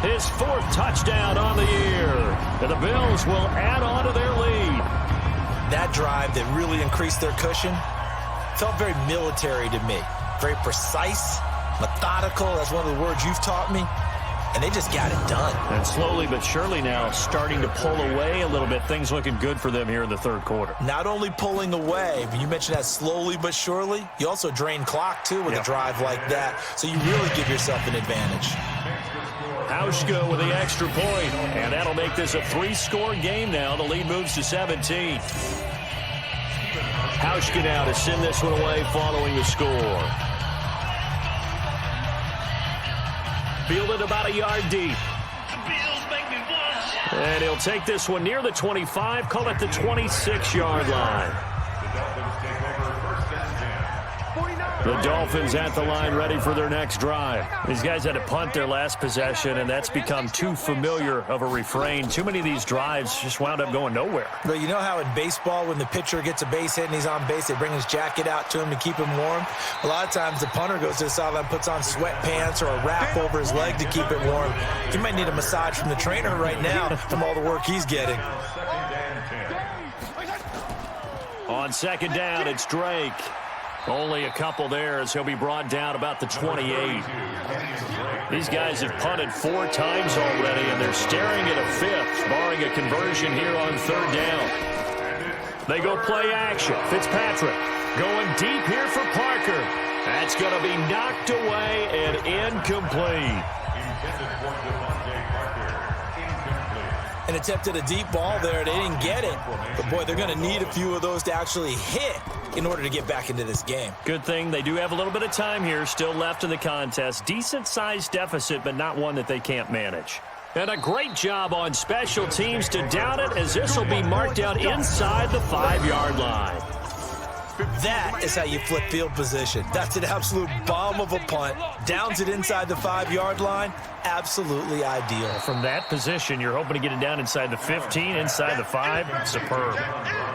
his 4th touchdown on the year. And the Bills will add on to their lead. That drive that really increased their cushion felt very military to me. Very precise, methodical. That's one of the words you've taught me. And they just got it done. And slowly but surely now starting to pull away a little bit. Things looking good for them here in the 3rd quarter. Not only pulling away, but you mentioned that slowly but surely. You also drain clock, too, with a drive like that. So you really give yourself an advantage. Hauschka with the extra point. And that'll make this a 3-score game now. The lead moves to 17. Hauschka now to send this one away following the score. Fielded about a yard deep. And he'll take this one near the 25, call it the 26-yard line. The Dolphins at the line ready for their next drive. These guys had to punt their last possession, and that's become too familiar of a refrain. Too many of these drives just wound up going nowhere. But you know how in baseball, when the pitcher gets a base hit and he's on base, they bring his jacket out to him to keep him warm? A lot of times the punter goes to the sideline, puts on sweatpants or a wrap over his leg to keep it warm. He might need a massage from the trainer right now from all the work he's getting. On 2nd down, it's Drake. Only a couple there as he'll be brought down about the 28. These guys have punted 4 times already, and they're staring at a 5th, barring a conversion here on 3rd down. They go play action. Fitzpatrick going deep here for Parker. That's going to be knocked away and incomplete. And attempted a deep ball there. They didn't get it. But, boy, they're going to need a few of those to actually hit in order to get back into this game. Good thing they do have a little bit of time here still left in the contest. Decent-sized deficit, but not one that they can't manage. And a great job on special teams to down it, as this will be marked out inside the 5-yard line. That is how you flip field position. That's an absolute bomb of a punt. Downs it inside the 5-yard line. Absolutely ideal. From that position, you're hoping to get it down inside the 15, inside the 5. Superb.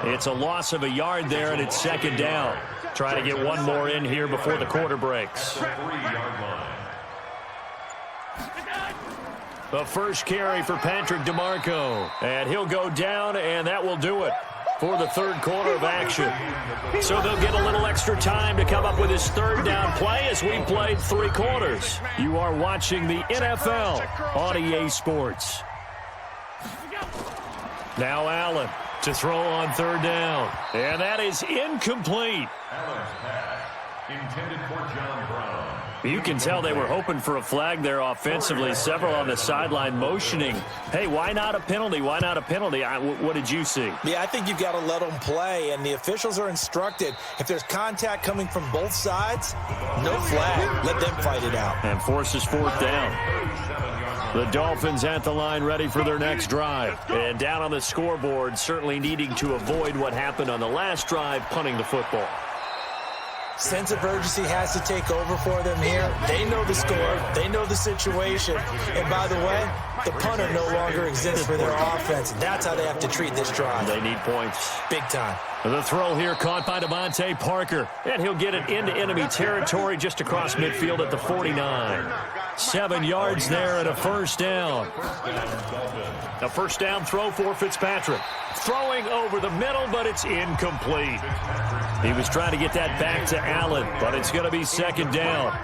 It's a loss of a yard there, and it's 2nd down. Try to get one more in here before the quarter breaks. The first carry for Patrick DeMarco. And he'll go down, and that will do it for the 3rd quarter of action. So they'll get a little extra time to come up with his 3rd down play as we played 3 quarters. You are watching the NFL on EA Sports. Now Allen to throw on 3rd down. And that is incomplete. Allen's pass intended for John Brown. You can tell they were hoping for a flag there offensively. Several on the sideline motioning, hey, why not a penalty? Why not a penalty? What did you see? Yeah, I think you've got to let them play, and the officials are instructed. If there's contact coming from both sides, no flag. Let them fight it out. And forces 4th down. The Dolphins at the line ready for their next drive. And down on the scoreboard, certainly needing to avoid what happened on the last drive, punting the football. Sense of urgency has to take over for them here. They know the score. They know the situation. And by the way, the punter no longer exists for their offense. That's how they have to treat this drive. They need points. Big time. The throw here caught by Devontae Parker. And he'll get it into enemy territory just across midfield at the 49. 7 yards there and a 1st down. A 1st down throw for Fitzpatrick. Throwing over the middle, but it's incomplete. He was trying to get that back to Allen, but it's going to be 2nd down.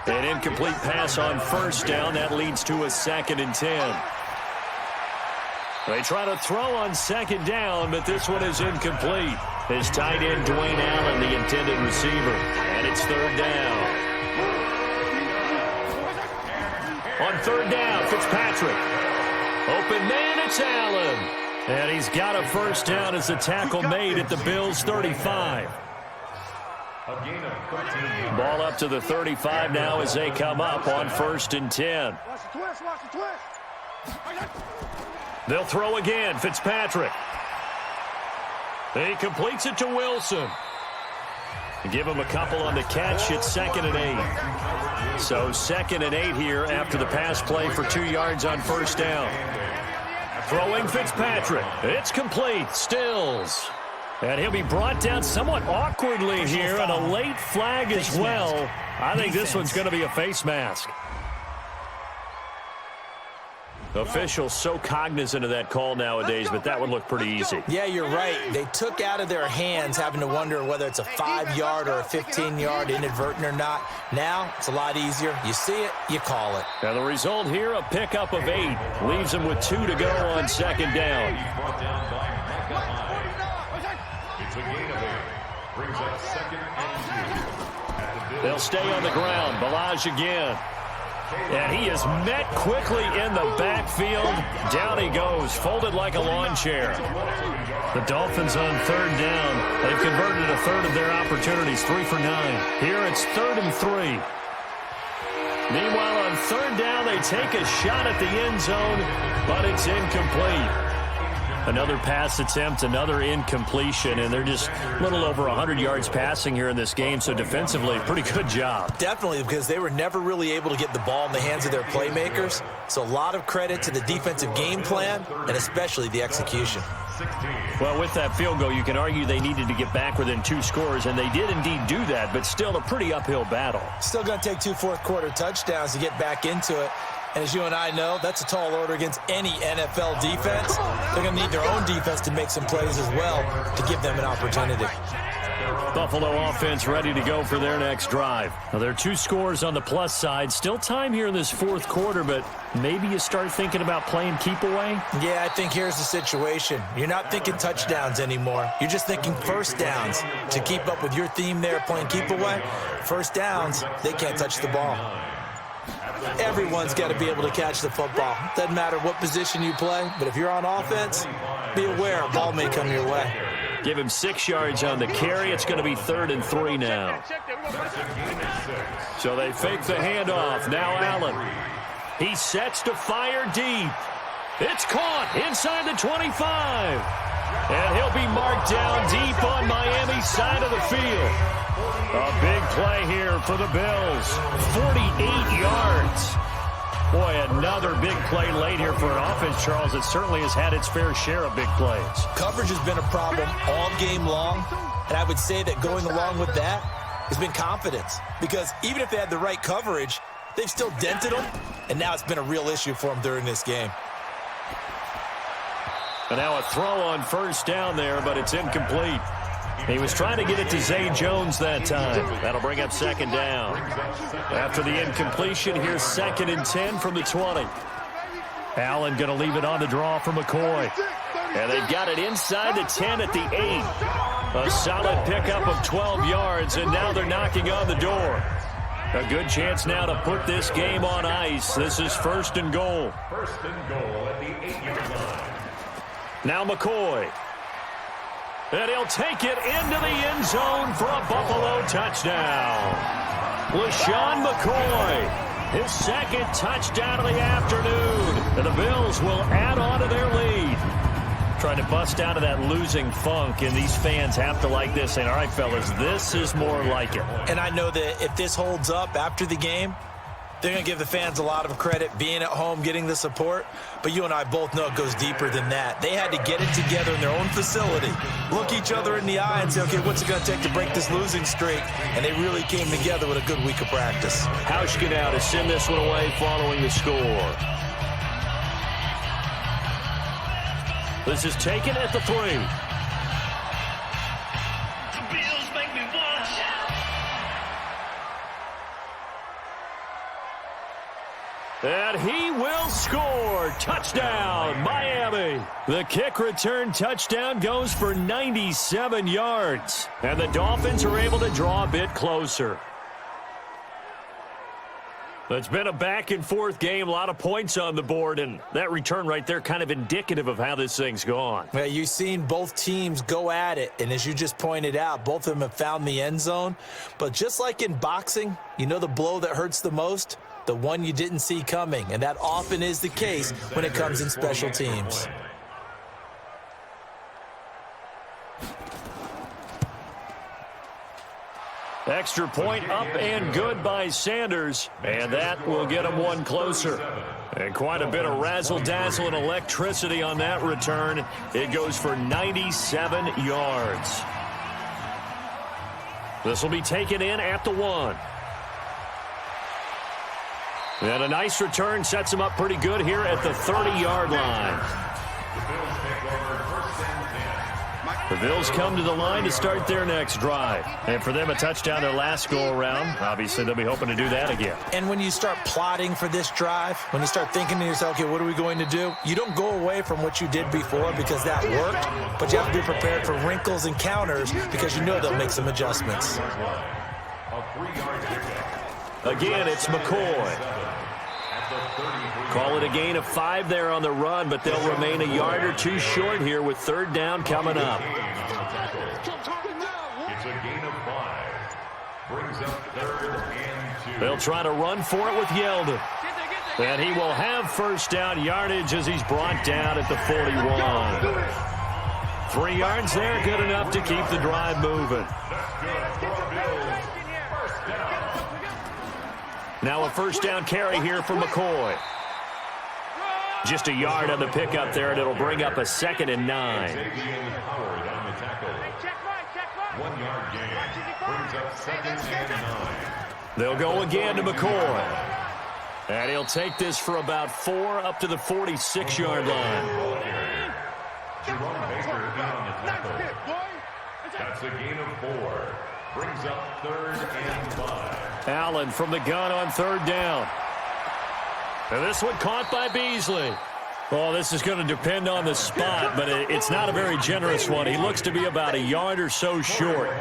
An incomplete pass on 1st down. That leads to a 2nd and 10. They try to throw on 2nd down, but this one is incomplete. His tight end, Dwayne Allen, the intended receiver. And it's 3rd down. On 3rd down, Fitzpatrick. Open man, it's Allen. And he's got a first down as the tackle made at the Bills' 35. A gain of 13. Ball up to the 35 now as they come up on 1st and 10. Watch the twist, watch the twist. They'll throw again. Fitzpatrick. He completes it to Wilson. Give him a couple on the catch. It's 2nd and 8. So 2nd and 8 here after the pass play for 2 yards on first down. Throwing Fitzpatrick. It's complete. Stills. And he'll be brought down somewhat awkwardly here, and a late flag as well. I think this one's going to be a face mask. Officials so cognizant of that call nowadays, but that would look pretty easy. Yeah, you're right. They took out of their hands having to wonder whether it's a 5-yard or a 15-yard inadvertent or not. Now, it's a lot easier. You see it, you call it. Now the result here, a pickup of 8. Leaves them with 2 to go on 2nd down. Brought down by Micah. It's a gain of 8. Brings up 2nd and 2. They'll stay on the ground. Balaj again. And he is met quickly in the backfield. Down he goes, folded like a lawn chair. The Dolphins on 3rd down. They've converted a third of their opportunities, 3 for 9. Here it's 3rd and 3. Meanwhile, on 3rd down, they take a shot at the end zone, but it's incomplete. Another pass attempt, another incompletion, and they're just a little over 100 yards passing here in this game, so defensively, pretty good job. Definitely, because they were never really able to get the ball in the hands of their playmakers, so a lot of credit to the defensive game plan and especially the execution. Well, with that field goal, you can argue they needed to get back within 2 scores, and they did indeed do that, but still a pretty uphill battle. Still going to take 2 fourth-quarter touchdowns to get back into it. And as you and I know, that's a tall order against any NFL defense. They're going to need their own defense to make some plays as well to give them an opportunity. Buffalo offense ready to go for their next drive. Now, there are 2 scores on the plus side. Still time here in this 4th quarter, but maybe you start thinking about playing keep away? Yeah, I think here's the situation. You're not thinking touchdowns anymore. You're just thinking first downs. To keep up with your theme there, playing keep away, first downs, they can't touch the ball. Everyone's got to be able to catch the football. Doesn't matter what position you play, but if you're on offense, be aware a ball may come your way. Give him 6 yards on the carry. It's going to be 3rd and 3 now. So they fake the handoff. Now Allen. He sets to fire deep. It's caught inside the 25. And he'll be marked down deep on Miami's side of the field. A big play here for the Bills. 48 yards. Boy, another big play late here for an offense, Charles, that certainly has had its fair share of big plays. Coverage has been a problem all game long, and I would say that going along with that has been confidence. Because even if they had the right coverage, they've still dented them, and now it's been a real issue for them during this game. And now a throw on first down there, but it's incomplete. He was trying to get it to Zay Jones that time. That'll bring up 2nd down. After the incompletion, here's 2nd and 10 from the 20. Allen going to leave it on the draw for McCoy. And they've got it inside the 10 at the 8. A solid pickup of 12 yards, and now they're knocking on the door. A good chance now to put this game on ice. This is 1st and goal. 1st and goal at the 8-yard line. Now McCoy. And he'll take it into the end zone for a Buffalo touchdown. LaShawn McCoy, his 2nd touchdown of the afternoon. And the Bills will add on to their lead. Trying to bust out of that losing funk, and these fans have to like this. And all right, fellas, this is more like it. And I know that if this holds up after the game, they're going to give the fans a lot of credit being at home, getting the support. But you and I both know it goes deeper than that. They had to get it together in their own facility, look each other in the eye and say, okay, what's it going to take to break this losing streak? And they really came together with a good week of practice. Hauschka now to send this one away following the score. This is taken at the 3. The Bills make me wanna shout. And he will score. Touchdown, Miami. The kick return touchdown goes for 97 yards. And the Dolphins are able to draw a bit closer. It's been a back-and-forth game, a lot of points on the board, and that return right there kind of indicative of how this thing's gone. Well, you've seen both teams go at it, and as you just pointed out, both of them have found the end zone. But just like in boxing, you know the blow that hurts the most? The one you didn't see coming, and that often is the case when it comes in special teams. Extra point up and good by Sanders, and that will get him one closer. And quite a bit of razzle-dazzle and electricity on that return. It goes for 97 yards. This will be taken in at the 1. And a nice return sets him up pretty good here at the 30-yard line. The Bills come to the line to start their next drive. And for them, a touchdown their last go-around. Obviously, they'll be hoping to do that again. And when you start plotting for this drive, when you start thinking to yourself, okay, what are we going to do? You don't go away from what you did before because that worked, but you have to be prepared for wrinkles and counters because you know they'll make some adjustments. Again, it's McCoy. Call it a gain of 5 there on the run, but they'll remain a yard or two short here with third down coming up. It's a gain of 5. Brings up 3rd and 2. They'll try to run for it with Yeldon. And he will have first down yardage as he's brought down at the 41. 3 yards there, good enough to keep the drive moving. Now a first down carry here for McCoy. Just a yard on the pickup there, and it'll bring up a 2nd and 9. 1 yard gain. Brings up 2nd and 9. They'll go again to McCoy. And he'll take this for about 4 up to the 46-yard line. Jerome Baker in on the tackle. That's a gain of 4. Brings up 3rd and 5. Allen from the gun on 3rd down. And this one caught by Beasley. Well, this is going to depend on the spot, but it's not a very generous one. He looks to be about a yard or so short.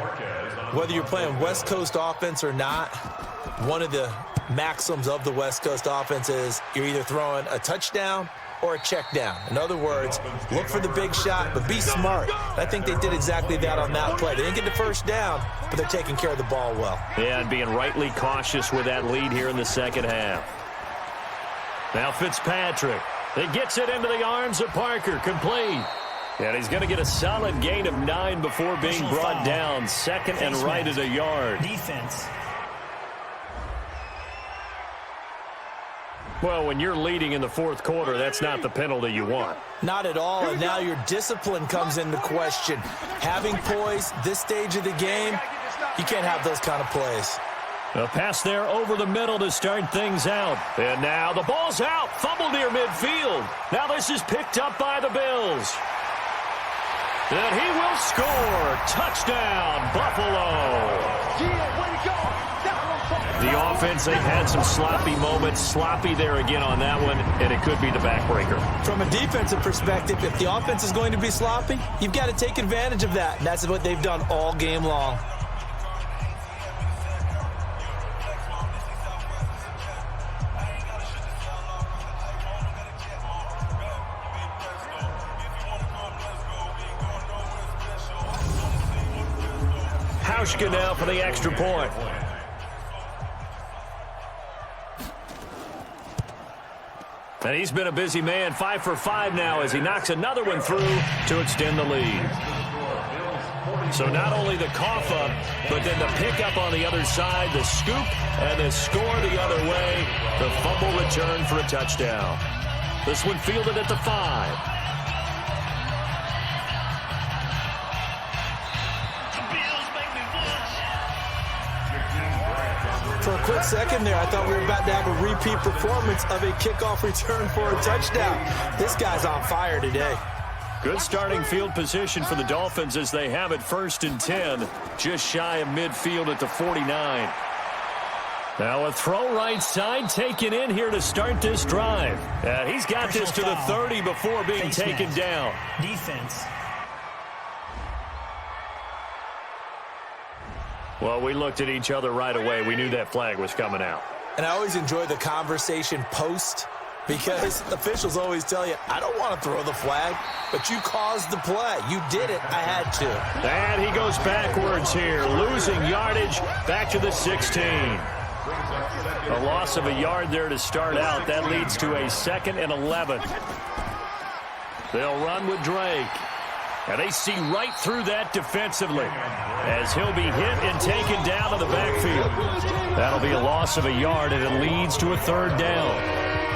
Whether you're playing West Coast offense or not, one of the maxims of the West Coast offense is you're either throwing a touchdown or a check down. In other words, look for the big shot, but be smart. I think they did exactly that on that play. They didn't get the first down, but they're taking care of the ball well. Yeah, and being rightly cautious with that lead here in the second half. Now Fitzpatrick. He gets it into the arms of Parker. Complete. And he's going to get a solid gain of 9 before being brought down. 2nd and right at a yard. Defense. Well, when you're leading in the 4th quarter, that's not the penalty you want. Not at all, and now your discipline comes into question. Having poise this stage of the game, you can't have those kind of plays. A pass there over the middle to start things out. And now the ball's out. Fumble near midfield. Now this is picked up by the Bills. And he will score. Touchdown, Buffalo. The offense, they've had some sloppy moments. Sloppy there again on that one, and it could be the backbreaker. From a defensive perspective, if the offense is going to be sloppy, you've got to take advantage of that. And that's what they've done all game long. Hauschka now for the extra point. And he's been a busy man, 5 for 5 now as he knocks another one through to extend the lead. So not only the cough up, but then the pickup on the other side, the scoop, and the score the other way. The fumble return for a touchdown. This one fielded at the 5. For a quick second there, I thought we were about to have a repeat performance of a kickoff return for a touchdown. This guy's on fire today. Good starting field position for the Dolphins as they have it 1st and 10, just shy of midfield at the 49. Now a throw right side taken in here to start this drive. And he's got this to the 30 before being taken down. Defense. Well, we looked at each other right away. We knew that flag was coming out. And I always enjoy the conversation post, because officials always tell you, I don't want to throw the flag, but you caused the play. You did it. I had to. And he goes backwards here, losing yardage back to the 16. A loss of a yard there to start out. That leads to a 2nd and 11. They'll run with Drake. And they see right through that defensively as he'll be hit and taken down to the backfield. That'll be a loss of a yard, and it leads to a 3rd down.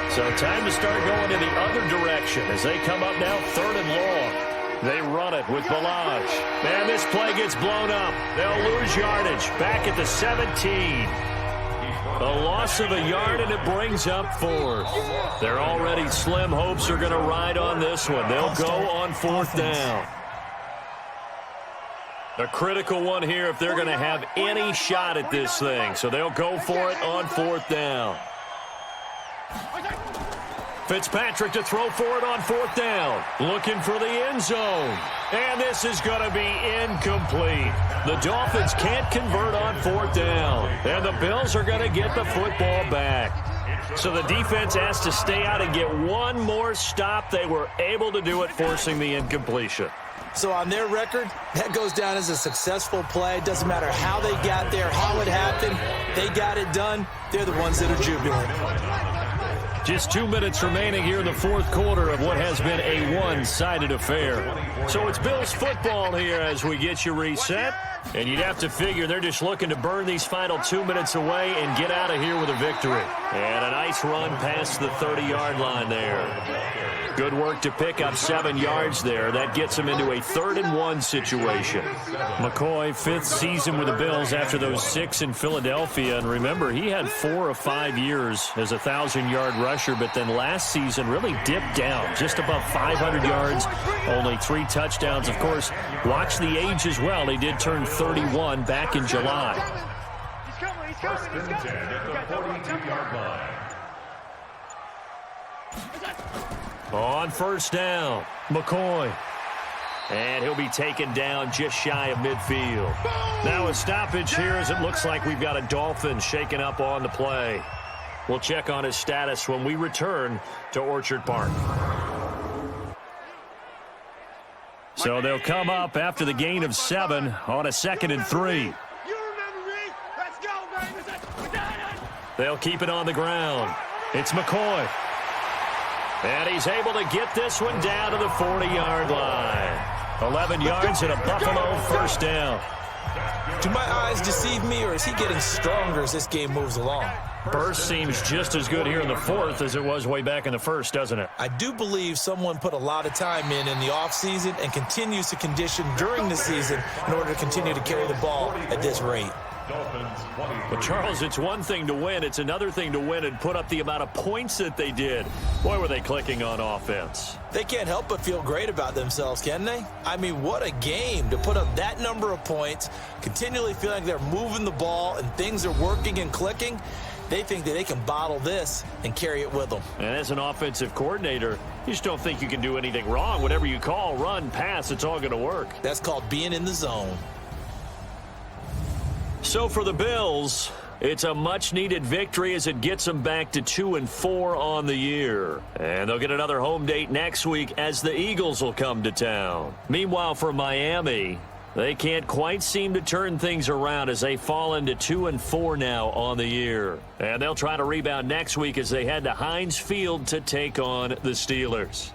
So time to start going in the other direction as they come up now 3rd and long. They run it with Balaj. And this play gets blown up. They'll lose yardage back at the 17. A loss of a yard, and it brings up 4th. Their already slim hopes are going to ride on this one. They'll go on 4th down. A critical one here if they're going to have any shot at this thing. So they'll go for it on 4th down. Fitzpatrick to throw for it on 4th down. Looking for the end zone. And this is going to be incomplete. The Dolphins can't convert on 4th down. And the Bills are going to get the football back. So the defense has to stay out and get one more stop. They were able to do it, forcing the incompletion. So on their record, that goes down as a successful play. It doesn't matter how they got there, how it happened. They got it done. They're the ones that are jubilant. Just 2 minutes remaining here in the 4th quarter of what has been a one-sided affair. So it's Bills football here as we get you reset. And you'd have to figure they're just looking to burn these final 2 minutes away and get out of here with a victory. And a nice run past the 30-yard line there. Good work to pick up 7 yards there. That gets them into a 3rd and 1 situation. McCoy, 5th season with the Bills after those 6 in Philadelphia. And remember, he had 4 of 5 years as a 1,000-yard rusher, but then last season really dipped down, just above 500 yards, only 3 touchdowns. Of course, watch the age as well. He did turn 31 back in July. First and 10 at the 42-yard line. On 1st down, McCoy. And he'll be taken down just shy of midfield. Now a stoppage here as it looks like we've got a Dolphin shaken up on the play. We'll check on his status when we return to Orchard Park. So they'll come up after the gain of 7 on a 2nd and 3. They'll keep it on the ground. It's McCoy. And he's able to get this one down to the 40-yard line. 11 yards and a Buffalo 1st down. Do my eyes deceive me, or is he getting stronger as this game moves along? Burst seems just as good here in the 4th as it was way back in the 1st, doesn't it? I do believe someone put a lot of time in the offseason and continues to condition during the season in order to continue to carry the ball at this rate. Well, Charles, it's one thing to win. It's another thing to win and put up the amount of points that they did. Boy, were they clicking on offense. They can't help but feel great about themselves, can they? I mean, what a game to put up that number of points, continually feeling like they're moving the ball and things are working and clicking. They think that they can bottle this and carry it with them. And as an offensive coordinator, you just don't think you can do anything wrong. Whatever you call, run, pass, it's all going to work. That's called being in the zone. So for the Bills, it's a much-needed victory as it gets them back to 2-4 on the year. And they'll get another home date next week as the Eagles will come to town. Meanwhile, for Miami, they can't quite seem to turn things around as they fall into 2-4 now on the year. And they'll try to rebound next week as they head to Heinz Field to take on the Steelers.